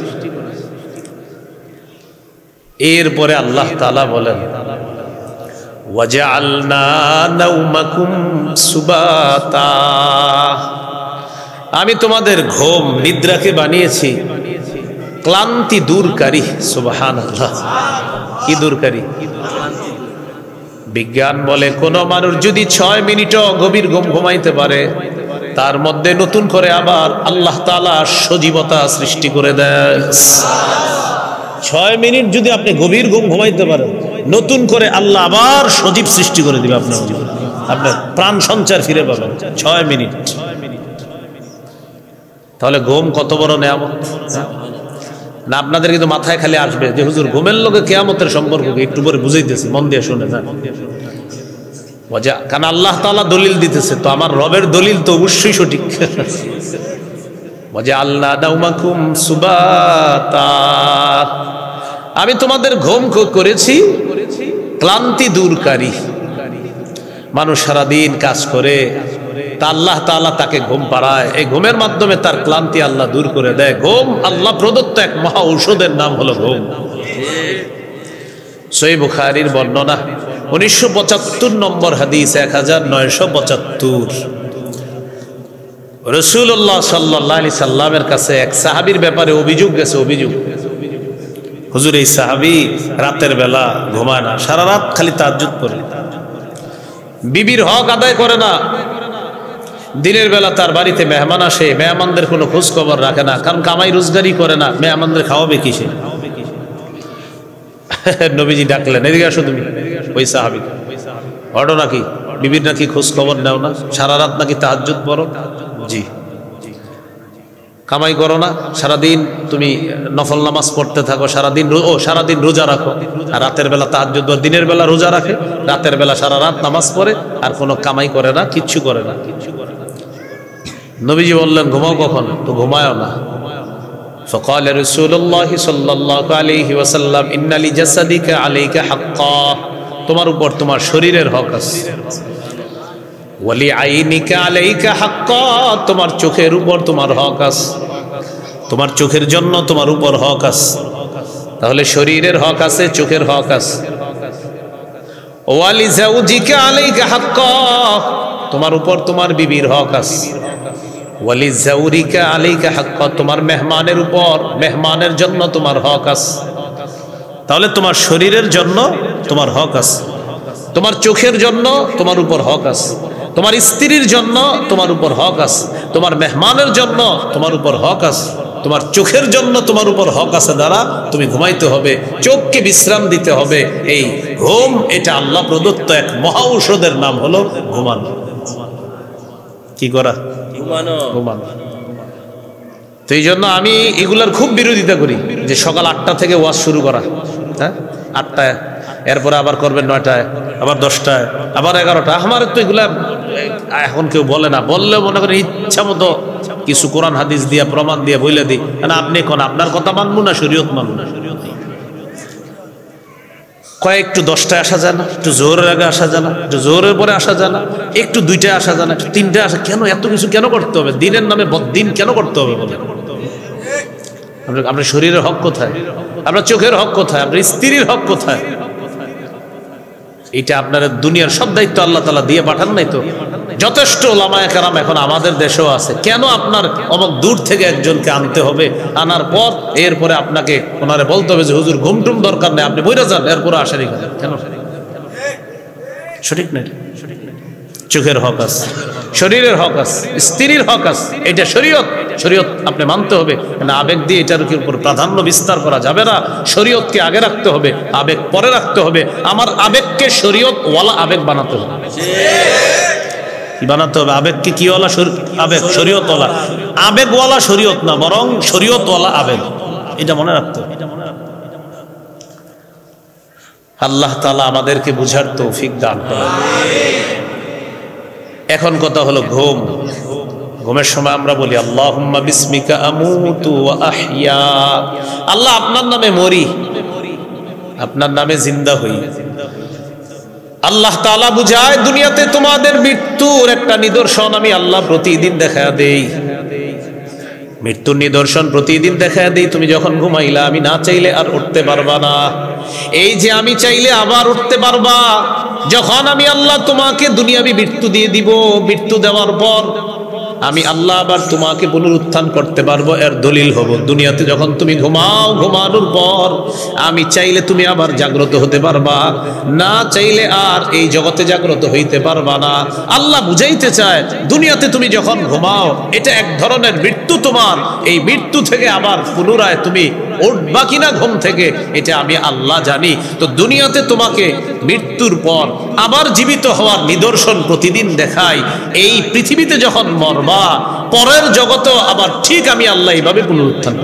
এরপরে আল্লাহ তাআলা বলেন ওয়াজআলনা নাওমাকুম সুবাতা আমি তোমাদের ঘুম নিদ্রাকে বানিয়েছি ক্লান্তি দূরকারী সুবহানাল্লাহ কি দূরকারী বিজ্ঞান বলে কোন মানুষ যদি 6 মিনিটও গভীর ঘুম ঘুমাইতে পারে তার মধ্যে নতুন করে আবার আল্লাহ তাআলা সজীবতা সৃষ্টি করে দেয় 6 মিনিট যদি আপনি গভীর ঘুম ঘুমাইতে পারেন নতুন করে আল্লাহ আবার সজীব সৃষ্টি করে দিবে আপনার প্রাণ সঞ্চার ফিরে পাবেন 6 মিনিট তাহলে ঘুম কত বড় নিয়ামত না আপনাদের কিন্তু মাথায় খালি আসবে যে হুজুর ঘুমের লগে কিয়ামতের সম্পর্ক একটু পরে বুঝাইতেছি মন দিয়ে শুনে না কারণ আল্লাহ তাআলা দলিল দিতেছে তো আমার রবের দলিল তো অবশ্যই সঠিক ওয়াজআলনা নাওমাকুম সুবাতা আমি তোমাদের ঘুম করেছি ক্লান্তি দূরকারী মানুষ সারাদিন কাজ করে তা আল্লাহ তাআলা তাকে ঘুম পাড়ায় এই ঘুমের মাধ্যমে তার ক্লান্তি আল্লাহ দূর করে দেয় ঘুম আল্লাহ প্রদত্ত এক মহা ঔষধের নাম হলো ঘুম সহিহ বুখারীর বর্ণনা 1975 নম্বর হাদিস 1975 রাসূলুল্লাহ সাল্লাল্লাহু আলাইহি সাল্লামের কাছে এক সাহাবীর ব্যাপারে অভিযোগ গেছে অভিযোগ হুজুর এই সাহাবী রাতের বেলা ঘুমায় না সারা রাত খালি তাহাজ্জুদ পড়ে বিবির হক আদায় করে না দিনের বেলা তার বাড়িতে মেহমান আসে মেহমানদের কোনো খোঁজ খবর রাখে না কারণ কামাই রোজগারি করে না মেহমানদের খাওয়াবে কিসে নবীজি ডাকলেন এদিকে আসো তুমি ওই সাহাবী ঘটনা কি বিবির নাকি খোঁজ খবর নাও না সারা রাত নাকি তাহাজ্জুদ পড়ো জি কামাই করো না সারাদিন তুমি নফল নামাজ পড়তে থাকো সারাদিন রোজা রাখো আর রাতের বেলা তাহাজ্জুদ দিনের বেলা রোজা রাখে রাতের বেলা সারা রাত নামাজ পড়ে আর কোনো কামাই করে না কিচ্ছু করে না নবীজি বললেন ঘুমাও কখন তো ঘুমায়ও না فقال رسول الله صلى الله عليه وسلم إن لجسدك عليك حقا তোমার উপর তোমার শরীরের হক আছে ওয়ালি আইনিকা আলাইকা হাক্কা তোমার চোখের উপর তোমার হক আছে তোমার চোখের জন্য তোমার উপর হক আছে তাহলে শরীরের হক আছে চোখের হক আছে ওয়ালি জাওজিকা আলাইকা হাক্কা তোমার উপর তোমার বিবির হক আছে ওয়ালি জাওরিকা আলাইকা হাক্কা তোমার মেহমানের উপর মেহমানের জন্য তোমার হক আছে তাহলে তোমার শরীরের জন্য তোমার হক আছে তোমার চোখের জন্য তোমার উপর হক আছে তোমার স্ত্রীর জন্য তোমার উপর হক আছে তোমার মেহমানের জন্য তোমার উপর হক আছে তোমার চোখের জন্য তোমার উপর হক আছে দ্বারা তুমি ঘুমাইতে হবে চোখকে বিশ্রাম দিতে হবে এই ঘুম এটা আল্লাহ প্রদত্ত এক মহা ঔষধের নাম হলো ঘুমানো কি করা ঘুমানো তো এই জন্য আমি এগুলার খুব বিরোধিতা করি যে সকাল 8টা থেকে ওয়াজ শুরু করা হ্যাঁ 8টায় এরপরে আবার করবেন 9টায় আবার 10টায় আবার 11টা আমার তো এগুলা এখন কেউ বলে না বললেও মনে করেন ইচ্ছা মতো কিছু কোরআন হাদিস দিয়া প্রমাণ দিয়ে বলে দিই না আপনি কোন আপনার কথা মানবো না শরীয়ত মানবো না কয় একটু 10টায় আসা যায় না একটু জোরের আগে আসা যায় না একটু জোরের পরে আসা যায় না একটু 2টায় আসা যায় না একটু 3টায় আসা কেন এত কিছু কেন করতে হবে দিনের নামে বদ্দিন কেন করতে হবে বলে আপনার শরীরের হক কোথায় আপনার চোখের হক কোথায় আপনার স্ত্রীর হক কোথায় এটা আপনার দুনিয়ার সব দায়িত্ব আল্লাহ তাআলা দিয়ে পাঠান নাই তো যথেষ্ট ওলামায়ে কেরাম এখন আমাদের দেশেও আছে কেন আপনার অমুক দূর থেকে একজনকে আনতে হবে আনার পর এরপরে আপনাকে ওনারে বলতে হবে যে হুজুর ঘুমটুম দরকার নেই আপনি বইরা যান এরপরে আসেন কেন সঠিক নাই চোখের হক আছে শরীরের হক আছে স্ত্রীর হক আছে এটা শরীয়ত শরীয়ত আপনি মানতে হবে না আবেগ দিয়ে এটার উপর প্রাধান্য বিস্তার করা যাবে না শরীয়তকে আগে রাখতে হবে আবেগ পরে রাখতে হবে আমার আবেগকে শরীয়ত ওয়ালা আবেগ বানাতে হবে কি বানাতে হবে আবেগকে কি ওয়ালা আবেগ শরীয়ত ওয়ালা আবেগ ওয়ালা শরীয়ত না বরং শরীয়ত ওয়ালা আবেগ এটা মনে রাখতে হবে আল্লাহ তাআলা আমাদেরকে বুঝার তৌফিক দান করেন এখন কথা হলো ঘুম ঘুমের সময় আমরা বলি আল্লাহুম্মা বিসমিকা আমুতু ওয়া আহইয়া আল্লাহ আপনার নামে মরি আপনার নামে জিন্দা হই আল্লাহ তাআলা বুঝায় দুনিয়াতে তোমাদের মৃত্যুর একটা নিদর্শন আমি আল্লাহ প্রতিদিন দেখায়া দেই মৃত্যুর নিদর্শন প্রতিদিন দেখায়া দেই তুমি যখন ঘুমাইলা আমি না চাইলে আর উঠতে পারবা না এই যে আমি চাইলে আবার উঠতে পারবা যখন আমি আল্লাহ তোমাকে দুনিয়াবি মৃত্যু দিয়ে দিব মৃত্যু দেওয়ার পর আমি আল্লাহ আবার তোমাকে পুনরুত্থান করতে পারবো এর দলিল হব দুনিয়াতে যখন তুমি ঘুমাও ঘুমানোর পর আমি চাইলে তুমি আবার জাগ্রত হতে পারবা না চাইলে আর এই জগতে জাগ্রত হইতে পারবা না আল্লাহ বুঝাইতে চায় দুনিয়াতে তুমি যখন ঘুমাও এটা এক ধরনের মৃত্যু তোমার এই মৃত্যু থেকে আবার পুনরায় তুমি উঠবা কিনা ঘুম থেকে এটা আমি আল্লাহ জানি তো দুনিয়াতে তোমাকে মৃত্যুর পর আবার জীবিত হওয়ার নিদর্শন প্রতিদিন দেখাই এই পৃথিবীতে যখন মরবা পরের জগতেও আবার ঠিক আমি আল্লাহ এইভাবে পুনরুত্থান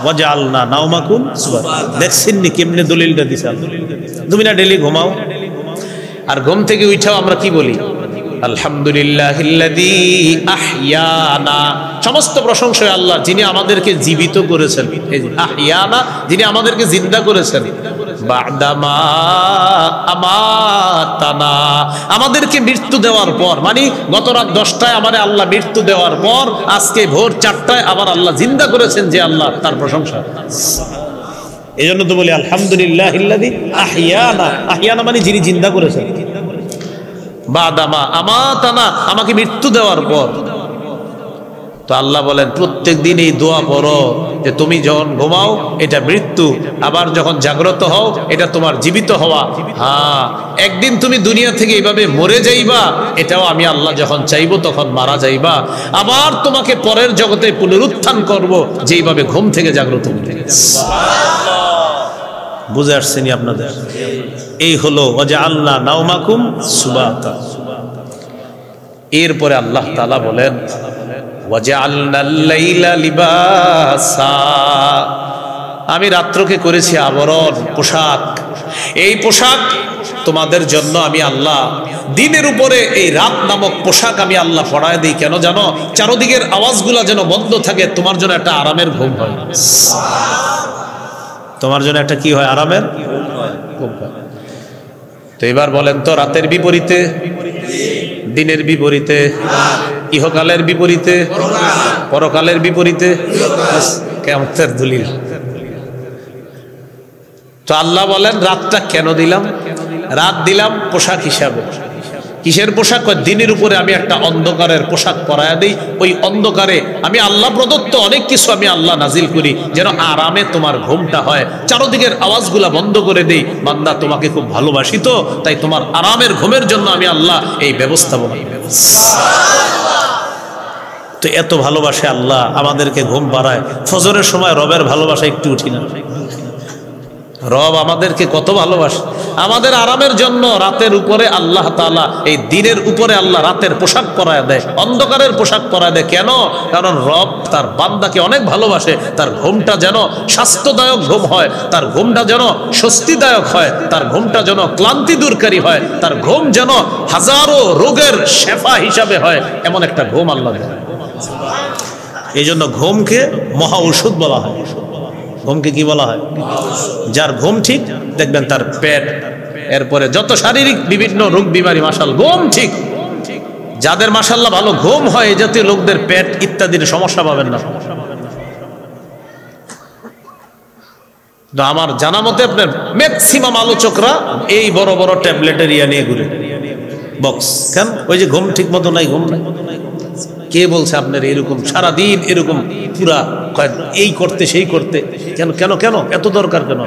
ওয়াজআলনা নাওমাকুম সুবহান দেখছেন নি কেমনে দলিলটা দিছে তুমি না ডেইলি ঘুমাও আর ঘুম থেকে উঠাও আমরা কি বলি আলহামদুলিল্লাহিল্লাযী আহইয়ানা সমস্ত প্রশংসা আল্লাহ যিনি আমাদেরকে জীবিত করেছেন এই আহইয়ানা যিনি আমাদেরকে জিন্দা করেছেন বা'দামা আমাতানা আমাদেরকে মৃত্যু দেওয়ার পর মানে গত রাত 10টায় আমারে আল্লাহ মৃত্যু দেওয়ার পর আজকে ভোর 4টায় আবার আল্লাহ জিন্দা করেছেন যে আল্লাহ তার প্রশংসা এজন্য তো বলি আলহামদুলিল্লাহিল্লাযী আহইয়ানা আহইয়ানা মানে যিনি জিন্দা করেছেন বাদামা আমাতানা আমাকে মৃত্যু দেওয়ার পর তো আল্লাহ বলেন প্রত্যেক দিন এই দোয়া পড়ো যে তুমি যখন ঘুমাও এটা মৃত্যু আবার যখন জাগ্রত হও এটা তোমার জীবিত হওয়া হ্যাঁ একদিন তুমি দুনিয়া থেকে এইভাবে মরে যাইবা এটাও আমি আল্লাহ যখন চাইবো তখন মারা যাইবা আবার তোমাকে পরের জগতে পুনরুত্থান করব যেইভাবে ঘুম থেকে জাগ্রত হতে বুঝে আসছেনি আপনাদের এই হলো ওয়াজআলনা নাওমাকুম সুবাতা এরপরে আল্লাহ তাআলা বলেন ওয়াজআলনাল লাইলা লিবাসা আমি রাত্রকে করেছি আবরণ পোশাক এই পোশাক তোমাদের জন্য আমি আল্লাহ দিনের উপরে এই রাত নামক পোশাক আমি আল্লাহ পরায় দিই, কেন জানো? চারদিকের আওয়াজগুলো যেন বন্ধ থাকে, তোমার জন্য একটা আরামের ঘুম হয়। তোমার জন্য একটা কি হয়? আরামের ঘুম হয়। তো এবার বলেন তো, রাতের বিপরীতে, দিনের বিপরীতে, ইহকালের বিপরীতে, পরকালের বিপরীতে কিয়ামতের দলিল। তো আল্লাহ বলেন রাতটা কেন দিলাম? রাত দিলাম পোশাক হিসাবে। কিসের পোশাক? দিনের উপরে আমি একটা অন্ধকারের পোশাক পরায়া দিই, ওই অন্ধকারে আমি আল্লাহ প্রদত্ত অনেক কিছু আমি আল্লাহ নাজিল করি, যেন আরামে তোমার ঘুমটা হয়। চারদিকের আওয়াজগুলা বন্ধ করে দেই, বান্দা তোমাকে খুব ভালোবাসি, তো তাই তোমার আরামের ঘুমের জন্য আমি আল্লাহ এই ব্যবস্থা বানাই। তো এত ভালোবাসে আল্লাহ, আমাদেরকে ঘুম পাড়ায়। ফজরের সময় রবের ভালোবাসা একটু উঠি না? রব আমাদেরকে কত ভালোবাসে। আমাদের আরামের জন্য রাতের উপরে আল্লাহ তাআলা, এই দিনের উপরে আল্লাহ রাতের পোশাক পরায় দেয়, অন্ধকারের পোশাক পরায় দেয়। কেন? কারণ রব তার বান্দাকে অনেক ভালোবাসে। তার ঘুমটা যেন স্বাস্থ্যদায়ক ঘুম হয়, তার ঘুমটা যেন স্বস্তিদায়ক হয়, তার ঘুমটা যেন ক্লান্তি দূরকারী হয়, তার ঘুম যেন হাজারো রোগের শেফা হিসাবে হয়, এমন একটা ঘুম আল্লাহ দেয়। এই জন্য ঘুমকে মহা ঔষধ বলা হয়। ঘুমকে কি বলা হয়? যার ঘুম ঠিক, দেখবেন তার পেট, এরপরে যত শারীরিক বিভিন্ন রোগ বিমারি, মাশাআল্লাহ ঘুম ঠিক। যাদের মাশাআল্লাহ ভালো ঘুম হয়, এই জাতীয় লোকদের পেট ইত্যাদির সমস্যা পাবেন না। আমার জানা মতে আপনার ম্যাক্সিমাম আলোচকরা এই বড় বড় ট্যাবলেটের ইয়া নিয়ে ঘুরে বক্স। কেন? ওই যে ঘুম ঠিক মতো নাই, ঘুম নাই। কে বলছে আপনার এরকম সারাদিন এরকম পুরা এই করতে সেই করতে? কেন কেন কেন এত দরকার? কেন?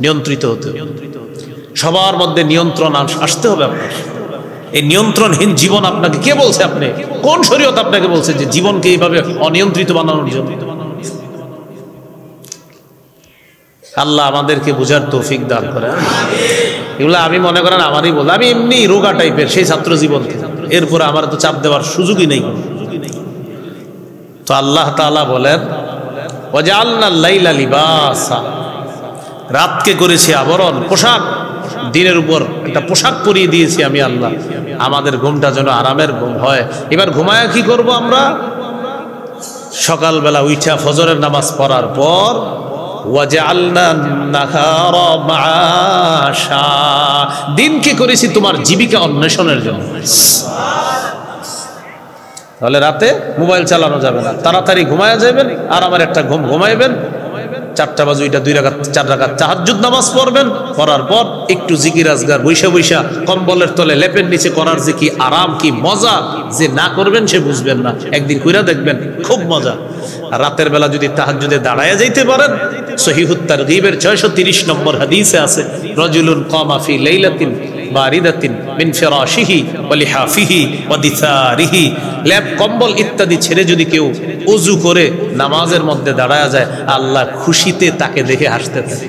নিয়ন্ত্রিত হতে, সবার মধ্যে নিয়ন্ত্রণ আসতে হবে আপনার। এই নিয়ন্ত্রণহীন জীবন আপনাকে কে বলছে? আপনি কোন শরীয়ত আপনাকে বলছে যে জীবনকে এইভাবে অনিয়ন্ত্রিত বানানোর জন্য? আল্লাহ আমাদেরকে বুঝার তৌফিক দান করে। এগুলো আমি মনে করেন আমারই বল, আমি এমনি রোগা টাইপের সেই ছাত্র জীবন, এরপরে আমার তো চাপ দেওয়ার সুযোগই নেই। তো আল্লাহ তাআলা বলেন ওয়াজআলনা লাইলা লিবাসা, রাতকে করেছি আবরণ, পোশাক। দিনের উপর একটা পোশাক পরিয়ে দিয়েছি আমি আল্লাহ, আমাদের ঘুমটা যেন আরামের ঘুম হয়। এবার ঘুমায়া কি করব আমরা? সকালবেলা উঠা ফজরের নামাজ পড়ার পর ওয়াজআলনা নাহারা মাআশা, দিনকে করেছি তোমার জীবিকা অন্বেষণের জন্য। তাহলে রাতে মোবাইল চালানো যাবে না, তাড়াতাড়ি ঘুমায়া যাবেন, আর আমার একটা ঘুম ঘুমাইবেন। 4টা বাজে ওইটা 2 রাকাত 4 রাকাত তাহাজ্জুদ নামাজ পড়বেন, পড়ার পর একটু জিকির আজগার বৈশা বৈশা কম্বলের তলে লেপের নিচে করার যে কি আরাম, কি মজা, যে না করবেন সে বুঝবেন না। একদিন কইরা দেখবেন খুব মজা। আর রাতের বেলা যদি তাহাজ্জুদে দাঁড়ায়া যাইতে পারেন, সহিহুত তারগীবের 630 নম্বর হাদিসে আছে, রাজুলুন কামা ফি লাইলাতিন বারিদাতিন মিন ফিরাশিহি ওয়া লিহাফিহি ওয়া দিসারিহি, লেপ কম্বল ইত্যাদি ছেড়ে যদি কেউ ওযু করে নামাজের মধ্যে দাঁড়ায়া যায়, আল্লাহ খুশিতে তাকে দেখে হাসতে থাকে।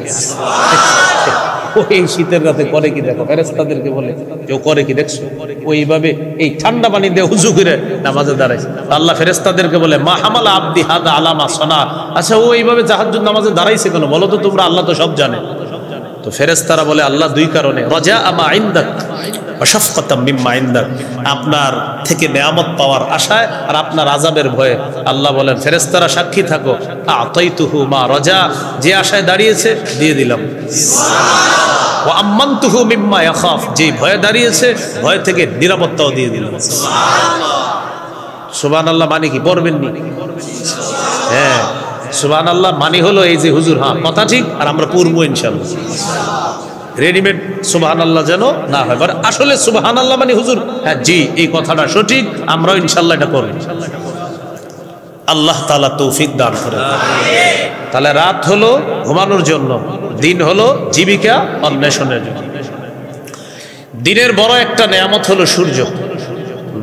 ওই শীতের রাতে করে কি দেখো, ফেরেশতাদেরকে বলে কেউ করে কি দেখছো? ওইভাবে এই ঠান্ডা পানি দিয়ে ওযু করে নামাজে দাঁড়াইছে, আল্লাহ ফেরেশতাদেরকে বলে মা হামালা আবদি হাদা আলামা সানা। আচ্ছা ও এইভাবে তাহাজ্জুদ নামাজে দাঁড়াইছে কেন বলো তো তোমরা? আল্লাহ তো সব জানে। তো ফেরেশতারা বলে আল্লাহ 2 কারণে, রাজা আমা ইনদাক ওয়া শাফকাতাম মিম্মা ইনদাক, আপনার থেকে নেয়ামত পাওয়ার আশায় আর আপনার আযাবের ভয়ে। আল্লাহ বলেন ফেরেশতারা সাক্ষী থাকো, আতাইতুহু মা রাজা, যে আশায় দাঁড়িয়েছে দিয়ে দিলাম। ওয়া আম্মানতুহু মিম্মা ইয়াখাফ, যে ভয়ে দাঁড়িয়েছে ভয় থেকে নিরাপত্তাও দিয়ে দিলাম। সুবহানাল্লাহ মানে কি? পড়বেন নি? হ্যাঁ, সুবহানাল্লাহ মানে হলো এই যে হুজুর, হ্যাঁ কথা ঠিক, আর আমরা পড়বো ইনশাআল্লাহ। রেডিমেড সুবহানাল্লাহ যেন না হয়, আসলে সুবহানাল্লাহ মানে হুজুর হ্যাঁ জি এই কথাটা সঠিক, আমরাও ইনশাআল্লাহ এটা করব। আল্লাহ তাআলা তৌফিক দান করেন। তাহলে রাত হলো ঘুমানোর জন্য, দিন হলো জীবিকা অন্বেষণের জন্য। দিনের বড় একটা নেয়ামত হলো সূর্য।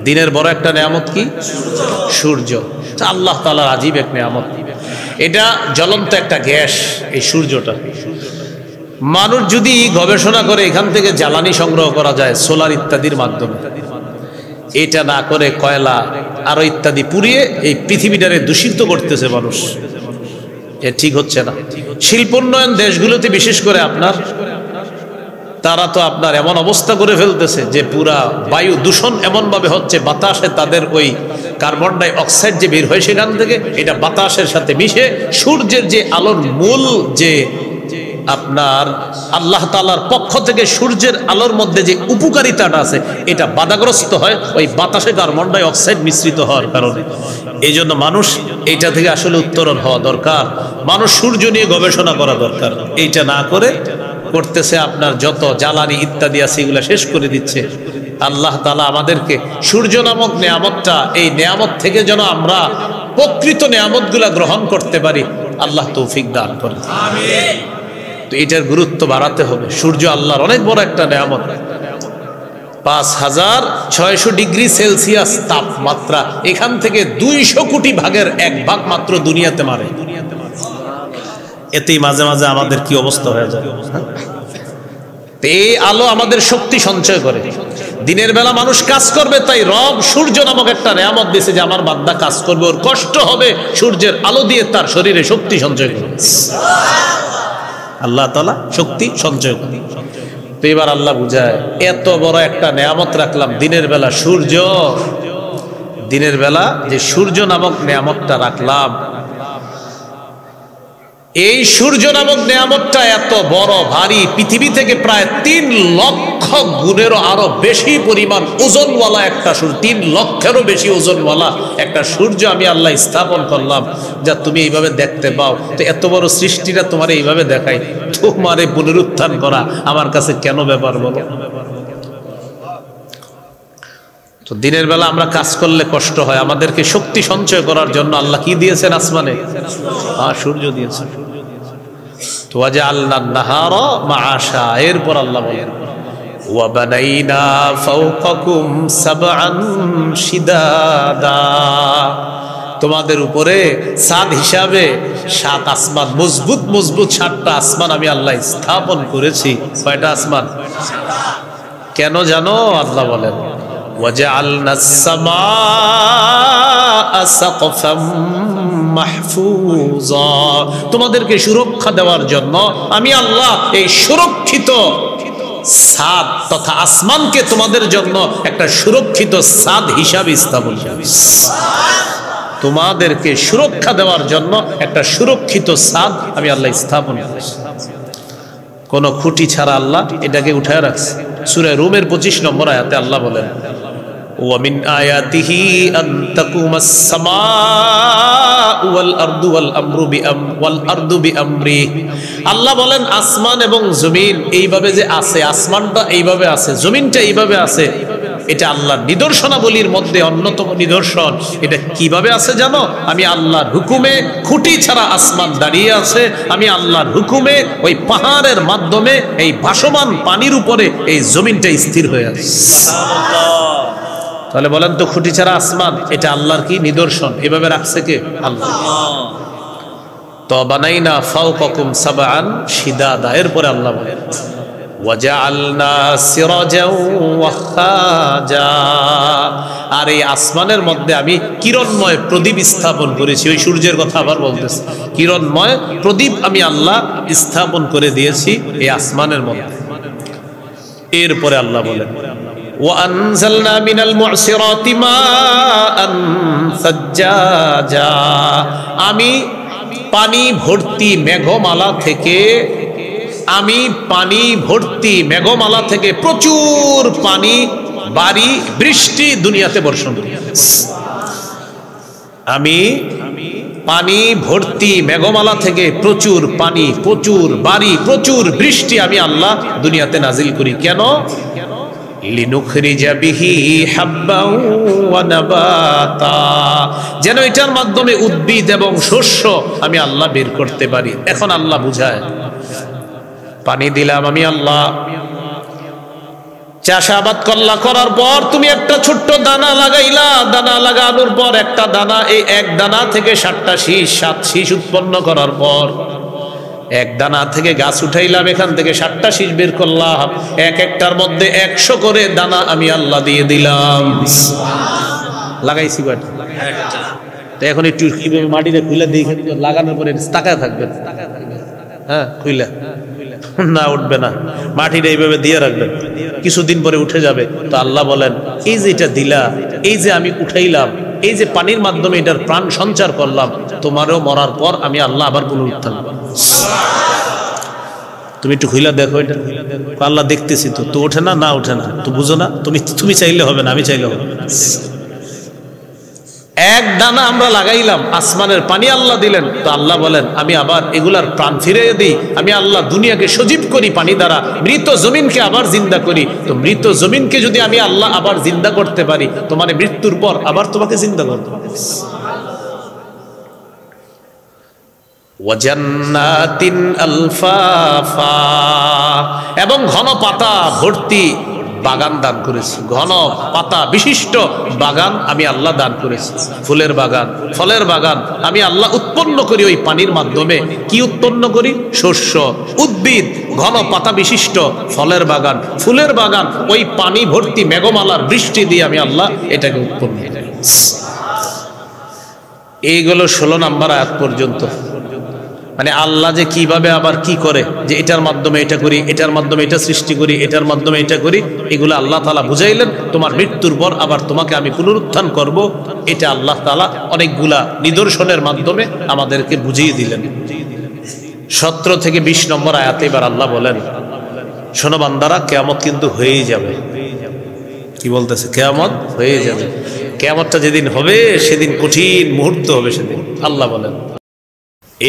দিনের বড় একটা নেয়ামত কি? সূর্য। আল্লাহ তাআলার আজীব এক নেয়ামত। এটা জ্বলন্ত একটা গ্যাস, এই সূর্যটা। মানুষ যদি গবেষণা করে এখান থেকে জ্বালানি সংগ্রহ করা যায় সোলার ইত্যাদির মাধ্যমে, এটা না করে কয়লা আরো ইত্যাদি পুড়িয়ে এই পৃথিবীটারে দূষিত করতেছে মানুষ, এ ঠিক হচ্ছে না। শিল্পোন্নয়ন দেশগুলোতে বিশেষ করে আপনার তারা তো আপনার এমন অবস্থা করে ফেলতেছে যে পুরা বায়ু দূষণ এমন ভাবে হচ্ছে, বাতাসে তাদের ওই কার্বন ডাই অক্সাইড যে বের হয় সেখান থেকে, এটা বাতাসের সাথে মিশে সূর্যের যে আলোর মূল যে আপনার আল্লাহ তাআলার পক্ষ থেকে সূর্যের আলোর মধ্যে যে উপকারিতাটা আছে এটা বাধাগ্রস্ত হয় ওই বাতাসে কার্বন ডাই অক্সাইড মিশ্রিত হওয়ার কারণে। এই জন্য মানুষ এইটা থেকে আসলে উত্তরণ হওয়া দরকার, মানুষ সূর্য নিয়ে গবেষণা করা দরকার। এইটা না করে করতেছে আপনার যত জ্বালানি ইত্যাদি আছে এগুলা শেষ করে দিচ্ছে। আল্লাহ তাআলা আমাদেরকে সূর্য নামক নেয়ামতটা, এই নেয়ামত থেকে যেন আমরা প্রকৃত নেয়ামতগুলা গ্রহণ করতে পারি, আল্লাহ তৌফিক দান করেন। আমিন। তো এটার গুরুত্ব বাড়াতে হবে। সূর্য আল্লাহর অনেক বড় একটা নেয়ামত। 5600 ডিগ্রি সেলসিয়াস তাপমাত্রা, এখান থেকে 200 কোটি ভাগের 1 ভাগ মাত্র দুনিয়াতে মারে। এতেই মাঝে মাঝে আমাদের কি অবস্থা হয়ে যায়। এই আলো আমাদের শক্তি সঞ্চয় করে। দিনের বেলা মানুষ কাজ করবে, তাই রব সূর্য নামক একটা নেয়ামত দিয়েছে যে আমার বান্দা কাজ করবে, ওর কষ্ট হবে, সূর্যের আলো দিয়ে তার শরীরে শক্তি সঞ্চয় করবে। আল্লাহ তাআলা শক্তি সঞ্চয় করে। তো এবার আল্লাহ বুঝায়, এত বড় একটা নেয়ামত রাখলাম দিনের বেলা সূর্য, দিনের বেলা যে সূর্য নামক নেয়ামতটা রাখলাম, এই সূর্য নামক নেয়ামতটা এত বড় ভারী, পৃথিবী থেকে প্রায় 3 লক্ষ গুণেরও আরো বেশি পরিমাণ ওজনওয়ালা একটা সূর্য, 3 লক্ষেরও বেশি ওজনওয়ালা একটা সূর্য আমি আল্লাহ স্থাপন করলাম, যা তুমি এইভাবে দেখতে পাও। তো এত বড় সৃষ্টিটা তোমার এইভাবে দেখাই, তোমারে পুনরুত্থান করা আমার কাছে কেন ব্যাপার বলো? তো দিনের বেলা আমরা কাজ করলে কষ্ট হয়, আমাদেরকে শক্তি সঞ্চয় করার জন্য আল্লাহ কি দিয়েছেন আসমানে? সূর্য দিয়েছেন। তো ওয়াজআলনান নাহারা মাআশা, এরপর আল্লাহ বলেন ওয়া বানাইনা ফাওকাকুম সাবআন শিদাদা, তোমাদের উপরে ছাদ হিসাবে 7 আসমান, মজবুত মজবুত 7টা আসমান আমি আল্লাহ স্থাপন করেছি। কয়টা আসমান? কেন জানো? আল্লাহ বলেন ওয়াজআলনাস সামাআ সাকফাম মাহফুজা, তোমাদেরকে সুরক্ষা দেওয়ার জন্য আমি আল্লাহ এই সুরক্ষিত ছাদ তথা আসমানকে তোমাদের জন্য একটা সুরক্ষিত ছাদ হিসাবে স্থাপন করেছি। তোমাদেরকে সুরক্ষা দেওয়ার জন্য একটা সুরক্ষিত ছাদ আমি আল্লাহ স্থাপন করেছি। কোন খুঁটি ছাড়া আল্লাহ এটাকে উঠায় রাখছে। সূরা রুমের 25 নম্বর আয়াতে আল্লাহ বলেন وَمِنْ آيَاتِهِ أَنْ تَقُومَ السَّمَاءُ وَالْأَرْضُ بِأَمْرِهِ, আল্লাহ বলেন আসমান এবং জমিন এইভাবে যে আছে, আসমানটা এইভাবে আছে, জমিনটা এইভাবে আছে, এটা আল্লাহর নিদর্শনাবলীর মধ্যে অন্যতম নিদর্শন। এটা কিভাবে আছে জানো? আমি আল্লাহর হুকুমে, খুঁটি ছাড়া আসমান দাঁড়িয়ে আছে, আমি আল্লাহর হুকুমে ওই পাহাড়ের মাধ্যমে এই ভাসমান পানির উপরে এই জমিনটা স্থির হয়ে আছে। তাহলে বলেন তো, খুঁটি ছাড়া আসমান, এটা আল্লাহর কি নিদর্শন? এভাবে রাখছে কে? আল্লাহ। তো বানাইনা ফাওকাকুম সাবআন শিদাদা, এরপরে আল্লাহ বলেন ওয়াজআলনা সিরাজাও ওয়াখাজা, আর এই আসমানের মধ্যে আমি কিরণময় প্রদীপ স্থাপন করেছি। ওই সূর্যের কথা আবার বলতেছে, কিরণময় প্রদীপ আমি আল্লাহ স্থাপন করে দিয়েছি এই আসমানের মধ্যে। এরপরে আল্লাহ বলেন وَأَنزَلْنَا مِنَ الْمُعْصِرَاتِ مَاءً ثَجَّاجًا, আমি পানি ভর্তি মেঘমালা থেকে, আমি পানি ভর্তি মেঘমালা থেকে প্রচুর পানি, বাড়ি, বৃষ্টি দুনিয়াতে বর্ষণ করি। আমি পানি ভর্তি মেঘমালা থেকে প্রচুর পানি, প্রচুর বাড়ি, প্রচুর বৃষ্টি আমি আল্লাহ দুনিয়াতে নাজিল করি। কেন? লিনুখরিজা বিহি হাব্বাও ওয়া নাবাতা, যেন এটার মাধ্যমে উদ্ভিদ এবং শস্য আমি আল্লাহ বের করতে পারি। এখন আল্লাহ বুঝায়, পানি দিলাম আমি আল্লাহ, চাষাবাদ করলা, করার পর তুমি একটা ছোট্ট দানা লাগাইলা, দানা লাগানোর পর একটা দানা, এই এক দানা থেকে 7টা শীষ, 7 শীষ উৎপন্ন করার পর এক দানা থেকে গাছ উঠাইলাম, এখান থেকে 7টা শীষ বের করলাম, এক একটার মধ্যে 100 করে দানা আমি আল্লাহ দিয়ে দিলাম। লাগাইছি কয়টা? তো এখন একটু কিভাবে মাটিতে খুলে দিয়ে লাগানোর পরে তাকায় থাকবেন, হ্যাঁ খুইলা না, উঠবে না। মাটিটা এইভাবে দিয়ে রাখবেন, কিছুদিন পরে উঠে যাবে। তো আল্লাহ বলেন, এই যে এটা দিলা, এই যে আমি উঠাইলাম, এই যে পানির মাধ্যমে এটার প্রাণ সঞ্চার করলাম, তোমারও মরার পর আমি আল্লাহ আবার পুনরুত্থান করব। তুমি একটু খুইলা দেখো এটা। আল্লাহ দেখতেছি তো। তো ওঠে না, না ওঠে না, তো বুঝো না। তুমি চাইলে হবে না, আমি চাইলে হবে না। এক দানা আমরা লাগাইলাম, আসমানের পানি আল্লাহ দিলেন। তো আল্লাহ বলেন, আমি আবার এগুলার প্রাণ ফিরিয়ে দিই। আমি আল্লাহ দুনিয়াকে সজীব করি পানি দ্বারা, মৃত জমিনকে আবার জিন্দা করি। তো মৃত জমিনকে যদি আমি আল্লাহ আবার জিন্দা করতে পারি, তোমার মৃত্যুর পর আবার তোমাকে জিন্দা করতে পারি। ওয়াজান্নাতিন আলফাফা, এবং ঘন পাতা ভর্তি বাগান দান করেছি। ঘন পাতা বিশিষ্ট বাগান আমি আল্লাহ দান করেছি। ফুলের বাগান, ফলের বাগান আমি আল্লাহ উৎপন্ন করি ওই পানির মাধ্যমে। কি উৎপন্ন করি? শস্য, উদ্ভিদ, ঘন পাতা বিশিষ্ট ফলের বাগান, ফুলের বাগান, ওই পানি ভর্তি মেঘমালার বৃষ্টি দিয়ে আমি আল্লাহ এটাকে উৎপন্ন করি। এইগুলো 16 নম্বর আয়াত পর্যন্ত। মানে আল্লাহ যে কিভাবে আবার কি করে, যে এটার মাধ্যমে এটা করি, এটার মাধ্যমে এটা সৃষ্টি করি, এটার মাধ্যমে এটা করি, এগুলো আল্লাহ তাআলা বুঝাইলেন। তোমার মৃত্যুর পর আবার তোমাকে আমি পুনরুত্থান করব, এটা আল্লাহ তাআলা অনেকগুলা নিদর্শনের মাধ্যমে আমাদেরকে বুঝিয়ে দিলেন। 17 থেকে 20 নম্বর আয়াতে এবার আল্লাহ বলেন, শোনো বান্দারা, কিয়ামত কিন্তু হয়েই যাবে। কি বলতেছে? কিয়ামত হয়ে যাবে। কিয়ামতটা যেদিন হবে সেদিন কঠিন মুহূর্ত হবে। সেদিন আল্লাহ বলেন,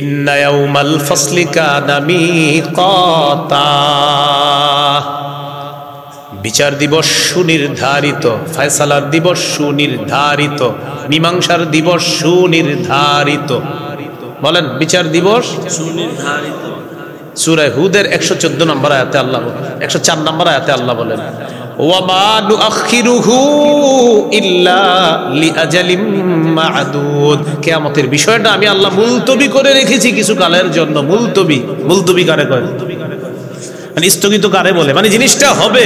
ইন্না ইয়াউমাল ফাসলি কানা মিকাতা, বিচার দিবস সুনির্ধারিত, ফয়সালার দিবস সুনির্ধারিত, মীমাংসার দিবস সুনির্ধারিত। বলেন, বিচার দিবস সুনির্ধারিত। সূরা হুদের 114 নম্বর আয়াতে আল্লাহ, 104 নম্বর আয়াতে আল্লাহ বলেন, ওয়ামা নুআখিরুহু ইল্লা লিআজালিম মা'দুদ। কিয়ামতের বিষয়টা আমি আল্লাহ মুলতবি করে রেখেছি কিছু কালের জন্য। মুলতবি, মুলতবি কারে কয়? মানে স্থগিত কারে বলে? মানে জিনিসটা হবে,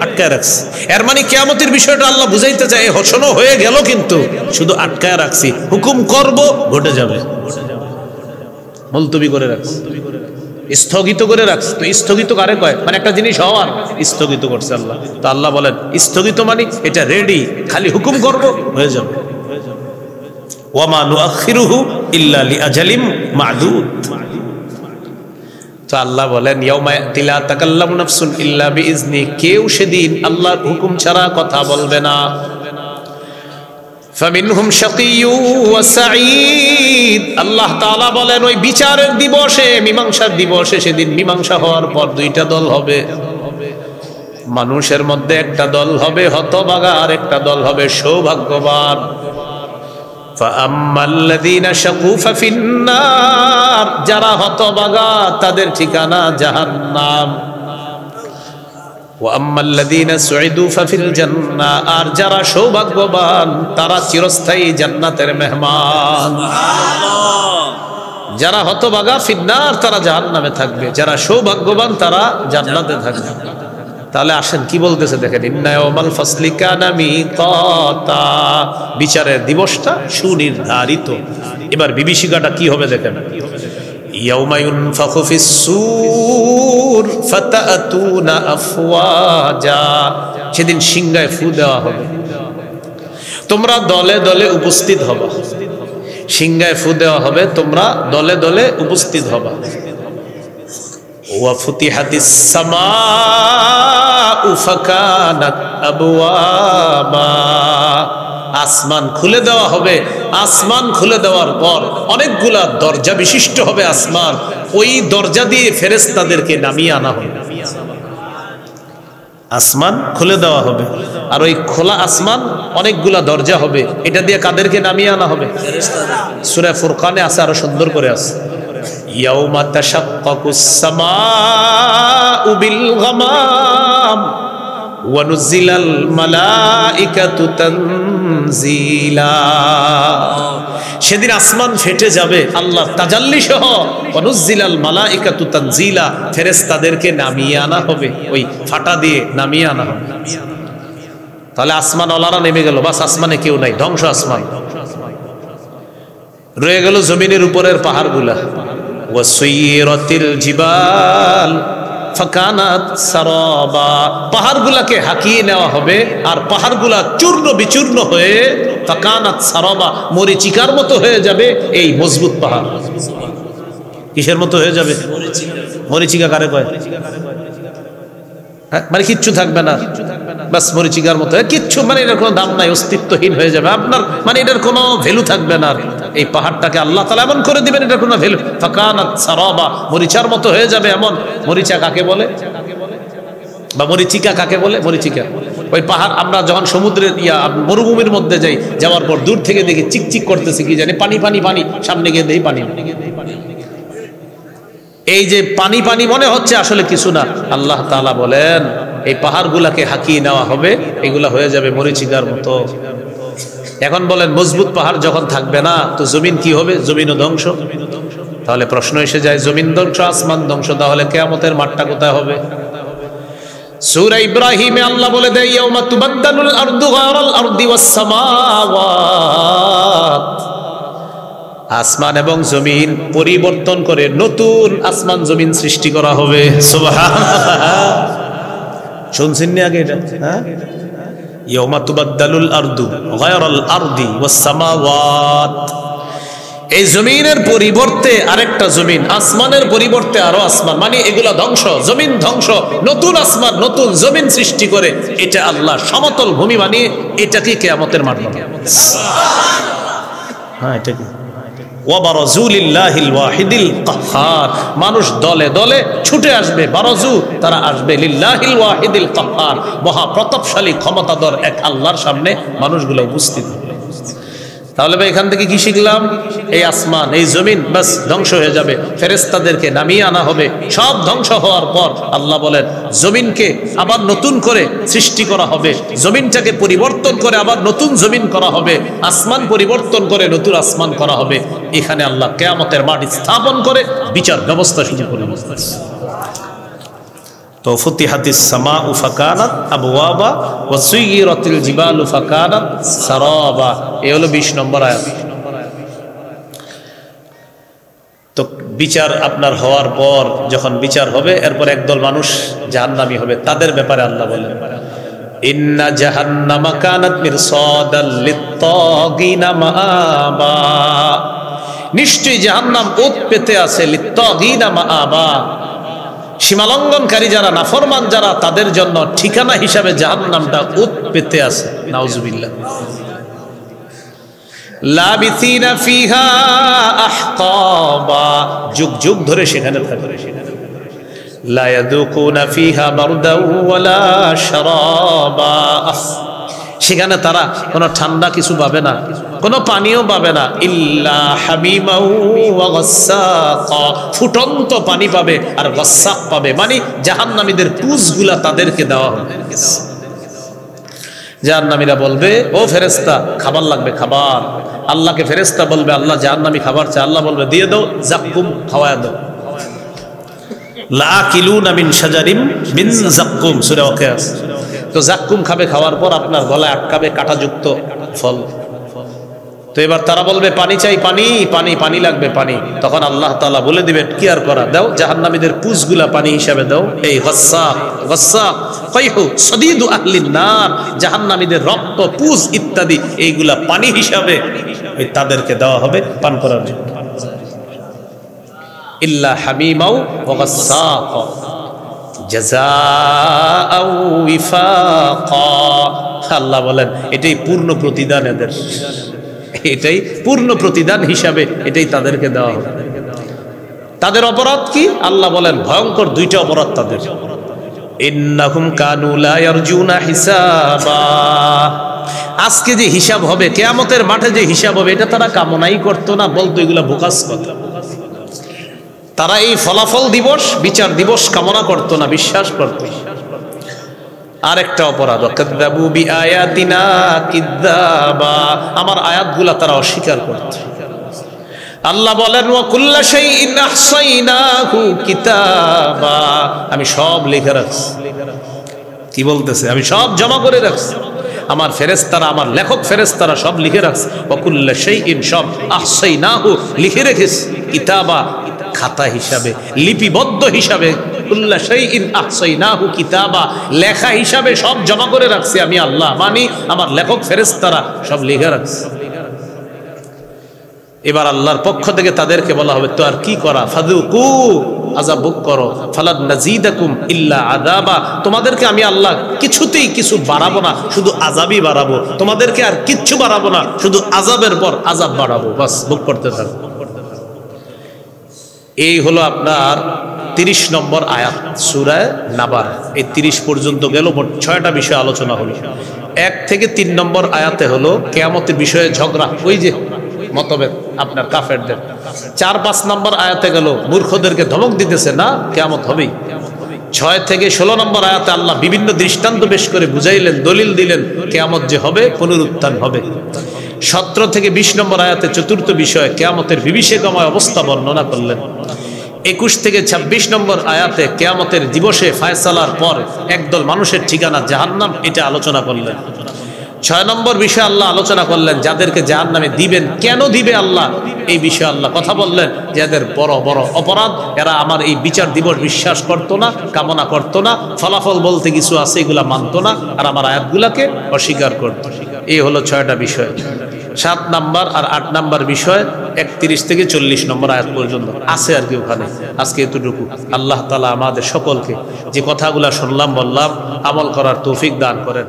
আটকায় রাখছি। এর মানে কিয়ামতের বিষয়টা আল্লাহ বুঝাইতে চায়, হোসনো হয়ে গেল কিন্তু শুধু আটকায় রাখছি, হুকুম করব ঘটে যাবে। মুলতবি করে রাখছি, স্থগিত করে রাখছে। তো স্থগিত কারে কয়? মানে একটা জিনিস হওয়ার স্থগিত করছে আল্লাহ। তো আল্লাহ বলেন, স্থগিত মানে এটা রেডি, খালি হুকুম করব হয়ে যাবে। ওয়ামা নুআখিরুহু ইল্লা লিআজালিম মা'দুদ। তো আল্লাহ বলেন, ইয়াউমা ইয়াতি লা তাকাল্লামু নাফসুন ইল্লা বিইজনি, কেউ সেদিন আল্লাহর হুকুম ছাড়া কথা বলবে না। ফামিনহুম শাকিয়্যু ওয়া সাঈদ। আল্লাহ তাআলা বলেন, ওই বিচারের দিবসে, মীমাংসার দিবসে, সেদিন মীমাংসা হওয়ার পর দুইটা দল হবে। মানুষের মধ্যে একটা দল হবে হতভাগা, আর একটা দল হবে সৌভাগ্যবান। ফাআম্মাল্লাযীনা শাকু ফাফিন্নার, যারা হতভাগা তাদের ঠিকানা জাহান্নাম। ওয়াম্মাল্লাযীনা সুইদু ফাফিল জান্নাহ, আর যারা সৌভাগ্যবান তারা চিরস্থায়ী জান্নাতের মেহমান। সুবহানাল্লাহ। যারা হতভাগা ফিন্নার, তারা জাহান্নামে থাকবে, যারা সৌভাগ্যবান তারা জান্নাতে থাকবে। তাহলে আসেন কি বলতেছে দেখেন, ইন্না ইয়াউমাল ফাসলি কানা মিকাতা, বিচারের দিবসটা সুনির্ধারিত। এবার বিভীষিকাটা কি হবে দেখেন, ইয়াউমা ইউনফাখু ফিস-সূর ফাতাতুনা আফওয়াজা, সেদিন সিংহায় ফু দেওয়া হবে, তোমরা দলে দলে উপস্থিত হবা। সিংহায় ফু দেওয়া হবে, তোমরা দলে দলে উপস্থিত হবা। ওয়া ফুতিহাতিস সামাউ ফাকানাত আবওয়াবা, আসমান খুলে দেওয়া হবে। আসমান খুলে দেওয়ার পর অনেকগুলা দরজা বিশিষ্ট হবে আসমান, ওই দরজা দিয়ে ফেরেশতাদেরকে নামিয়ে আনা হবে। আসমান খুলে দেওয়া হবে, আর ওই খোলা আসমান অনেকগুলা দরজা হবে, এটা দিয়ে কাদেরকে নামিয়ে আনা হবে? সূরা ফুরকানে আছে, আরো সুন্দর করে আছে, ইয়াউমা তাশাক্কাকুস সামাউ বিল গামাম ওয়া নুজিলাল মালাইকাতু তানজিলা। সেদিন আসমান ফেটে যাবে আল্লাহর তাজাল্লি সহ, ওয়া নুজিলাল মালাইকাতু তানজিলা, ফেরেশতাদেরকে নামিয়ে আনা হবে, ওই ফাটা দিয়ে নামিয়ে আনা হবে। তাহলে আসমান ওয়ালারা নেমে গেল, বাস আসমানে কেউ নাই, ধ্বংস আসমান। রয়ে গেল জমিনের উপরের পাহাড়গুলা। ওয়াসুইরাতিল জিবাল, ফাকানাত সারাবা, পাহাড়গুলাকে হাকিয়ে নেওয়া হবে আর পাহাড়গুলা চূর্ণ বিচূর্ণ হয়ে ফাকানাত সারাবা, মরিচিকার মতো হয়ে যাবে এই মজবুত পাহাড়। কিসের মতো হয়ে যাবে? মরিচিকা কারে কয়? মানে কিচ্ছু থাকবে না, বাস মরিচিকার মতো কিচ্ছু, মানে এটার কোনো দাম নাই, অস্তিত্বহীন হয়ে যাবে আপনার, মানে এটার কোনো ভ্যালু থাকবে না। এই পাহাড়টাকে আল্লাহ তাআলা এমন করে দিবেন এটার কোনো ভ্যালু, ফাকানাত সারাবা, মরিচার মতো হয়ে যাবে এমন। মরিচা কাকে বলে বা মরিচিকা কাকে বলে? মরিচিকা ওই পাহাড়, আমরা যখন সমুদ্রের মরুভূমির মধ্যে যাই, যাওয়ার পর দূর থেকে দেখি চিকচিক করতেছে, কি জানি পানি পানি পানি, সামনে গিয়ে দেই পানি। এই যে পানি পানি মনে হচ্ছে, আসলে কিছু না। আল্লাহ তাআলা বলেন এই পাহাড়গুলাকে হাকিয়ে নেওয়া হবে, এগুলা হয়ে যাবে মরিচিকার মতো। এখন বলেন মজবুত পাহাড় যখন থাকবে না, তো জমিন কি হবে? জমিনও ধ্বংস। তাহলে প্রশ্ন এসে যায়, জমিন ধ্বংস, আসমান ধ্বংস, তাহলে কিয়ামতের মাঠটা কোথায় হবে? সূরা ইব্রাহিমে আল্লাহ বলে দেয়, ইয়াউমা তুবাদদালুল আরদু গায়রাল আরদি ওয়াস সামাওয়াত, আসমান এবং জমিন পরিবর্তন করে নতুন আসমান জমিন সৃষ্টি করা হবে। সুবহানাল্লাহ, শুনছেন না আগে এটা? হ্যাঁ, ইয়াউমা তুবাদদালুল আরদু গায়রাল আরদি ওয়াস সামাওয়াত, এই জমিনের পরিবর্তে আরেকটা জমিন, আসমানের পরিবর্তে আরো আসমান, মানে এগুলা ধ্বংস, জমিন ধ্বংস, নতুন আসমান নতুন জমিন সৃষ্টি করে এটা আল্লাহ সমতল ভূমি বানিয়ে এটাকে কিয়ামতের মাঠ বানাবে। হ্যাঁ, এটা কি? ওয়াবারাজু লিল্লাহিল ওয়াহিদিল কাহ্হার, মানুষ দলে দলে ছুটে আসবে, বারাজু, তারা আসবে লিল্লাহিল ওয়াহিদিল কাহ্হার, মহা প্রতাপশালী ক্ষমতাধর এক আল্লাহর সামনে মানুষগুলো উপস্থিত হবে। তাহলে ভাই এখান থেকে কি শিখলাম? এই আসমান এই জমিন বাস ধ্বংস হয়ে যাবে, ফেরেশতাদেরকে নামিয়ে আনা হবে। সব ধ্বংস হওয়ার পর আল্লাহ বলেন জমিনকে আবার নতুন করে সৃষ্টি করা হবে, জমিনটাকে পরিবর্তন করে আবার নতুন জমিন করা হবে, আসমান পরিবর্তন করে নতুন আসমান করা হবে। এখানে আল্লাহ কিয়ামতের মাঠ স্থাপন করে বিচার ব্যবস্থা শুরু করে। তো ফুতিহাতিস সামাউ ফাকানাত আবওয়াবা ওয়া সুয়িরাতিল জিবালু ফাকানাত সারাবা, এই হলো 20 নম্বর আয়াত। তো বিচার আপনার হওয়ার পর, যখন বিচার হবে, এরপর একদল মানুষ জাহান্নামী হবে, তাদের ব্যাপারে আল্লাহ বলেন ইন্না জাহান্নামা কানাত মিরসাদাল লিত্তাগিনা মাআবা, নিশ্চয়ই জাহান্নাম ওত পেতে আছে, লিত্তাগিনা মাআবা, সীমালঙ্ঘনকারী যারা, নাফরমান যারা, তাদের জন্য ঠিকানা হিসাবে জাহান্নামটা ওত পেতে আছে। নাউজুবিল্লাহ। লাবিসিনা ফিহা আহকাবা, যুগ যুগ ধরে সেখানে থাকবে। লা ইয়াদুকুনা ফিহা বারদাও ওয়ালা শারাবা, সেখানে তারা কোনো ঠান্ডা কিছু পাবে না, কোনো পানিও পাবে না। ইল্লা হামিমাউ ওয়া গাসসাকা, ফুটন্ত পানি পাবে আর গাসসাক পাবে, মানে জাহান্নামীদের পুঁজগুলা তাদেরকে দেওয়া হবে। জাহান্নামীরা বলবে, ও ফেরেশতা খাবার লাগবে, খাবার। আল্লাহকে ফেরেশতা বলবে, আল্লাহ জাহান্নামী খাবার চায়, আল্লাহ বলবে দিয়ে দাও, জাক্কুম খাওয়ায় দাও। লাকিলুনা মিন শাজারিম মিন জাক্কুম, সূরা ওয়াকিয়া। তো জাক্কুম খাবে, খাওয়ার পর আপনার গলায় আটকাবে কাঁটাযুক্ত ফল। তো এবার তারা বলবে পানি চাই, পানি পানি পানি লাগবে, পানি। তখন আল্লাহ তাআলা বলে দিবেন কি আর করা, দাও জাহান্নামীদের পুঁজগুলা পানি হিসাবে দাও। এই গাসসাক, গাসসাক কাইহু সাদীদু আহলিন নার, জাহান্নামীদের রক্ত, পুঁজ ইত্যাদি এইগুলা পানি হিসাবে ওই তাদেরকে দেওয়া হবে পান করার জন্য। ইল্লা হামিমাউ ওয়া গাসসাক জাযাআউ ওয়িফাকা, আল্লাহ বলেন এটাই পূর্ণ প্রতিদান এদের, এটাই পূর্ণ প্রতিদান হিসাবে এটাই তাদেরকে দেওয়া হবে। তাদের অপরাধ কি? আল্লাহ বলেন ভয়ঙ্কর দুইটা অপরাধ তাদের। ইন্নাহুম কানু লা ইয়ারজুনা হিসাবা, আজকে যে হিসাব হবে, কিয়ামতের মাঠে যে হিসাব হবে, এটা তারা কামনাই করতো না, বলতো এগুলা বোকাস কথা। তারা এই ফলাফল দিবস, বিচার দিবস কামনা করতো না, বিশ্বাস করত। আরেকটা অপরাধ, কাযযাবু বিআয়াতিনা কিযাবা, আমার আয়াতগুলা তারা অস্বীকার করত। আল্লাহ বলেন ওয়া কুল্লা শাইইন আহসাইনাহু কিতাবা, আমি সব লিখে রাখছি। কি বলতেছে? আমি সব জমা করে রাখছি, আমার ফেরেশতারা, আমার লেখক ফেরেশতারা সব লিখে রাখছে। ওয়া কুল্লা শাইইন, সব, আহসাইনাহু লিখে রেখেছি, কিতাবা খাতা হিসাবে, লিপিবদ্ধ হিসাবে কুল্লা শাইইন আহসাইনাহু কিতাবা, লেখা হিসাবে সব জমা করে রাখছি আমি আল্লাহ, মানে আমার লেখক ফেরেশতারা সব লিখে রাখছে। এবার আল্লাহর পক্ষ থেকে তাদেরকে বলা হবে তো আর কি করা, ফাযুকু আযাব ভোগ করো, ফালান নাযীদাকুম ইল্লা আযাবা, তোমাদেরকে আমি আল্লাহ কিছুতেই কিছু বাড়াবো না, শুধু আযাবই বাড়াবো, তোমাদেরকে আর কিচ্ছু বাড়াবো না, শুধু আযাবের পর আযাব বাড়াবো, বাস ভোগ করতে থাকো। এই হলো আপনার 30 নম্বর আয়াত সূরা নাবার। এই 30 পর্যন্ত গেল, মোট 6টা বিষয় আলোচনা হলো। 1 থেকে 3 নম্বর আয়াতে হলো কিয়ামতের বিষয়ে ঝগড়া, ওই যে মতভেদ আপনার কাফেরদের। 4-5 নম্বর আয়াতে গেল মূর্খদেরকে ধমক দিতেছে না কিয়ামত হবেই। 6 থেকে 16 নম্বর আয়াতে আল্লাহ বিভিন্ন দৃষ্টান্ত পেশ করে বুঝাইলেন, দলিল দিলেন কিয়ামত যে হবে, পুনরুত্থান হবে। 17 থেকে 20 নম্বর আয়াতে চতুর্থ বিষয় কিয়ামতের বিভীষিকাময় অবস্থা বর্ণনা করলেন। 21 থেকে 26 নম্বর আয়াতে কিয়ামতের দিবসে ফায়সালার পর একদল মানুষের ঠিকানা জাহান্নাম, এটা আলোচনা করলেন। 6 নম্বর বিষয় আল্লাহ আলোচনা করলেন যাদেরকে জাহান্নামে দিবেন, কেন দিবে আল্লাহ, এই বিষয়ে আল্লাহ কথা বললেন। যাদের বড় বড় অপরাধ, এরা আমার এই বিচার দিবস বিশ্বাস করতো না, কামনা করতো না, ফলাফল বলতে কিছু আছে এগুলা মানতো না, আর আমার আয়াতগুলাকে অস্বীকার করতো। এই হলো 6টা বিষয়। 7 নাম্বার আর 8 নাম্বার বিষয় 31 থেকে 40 নম্বর আয়াত পর্যন্ত আছে আর কি ওখানে। আজকে এতটুকু। আল্লাহ তাআলা আমাদের সকলকে যে কথাগুলা শুনলাম বললাম আমল করার তৌফিক দান করেন।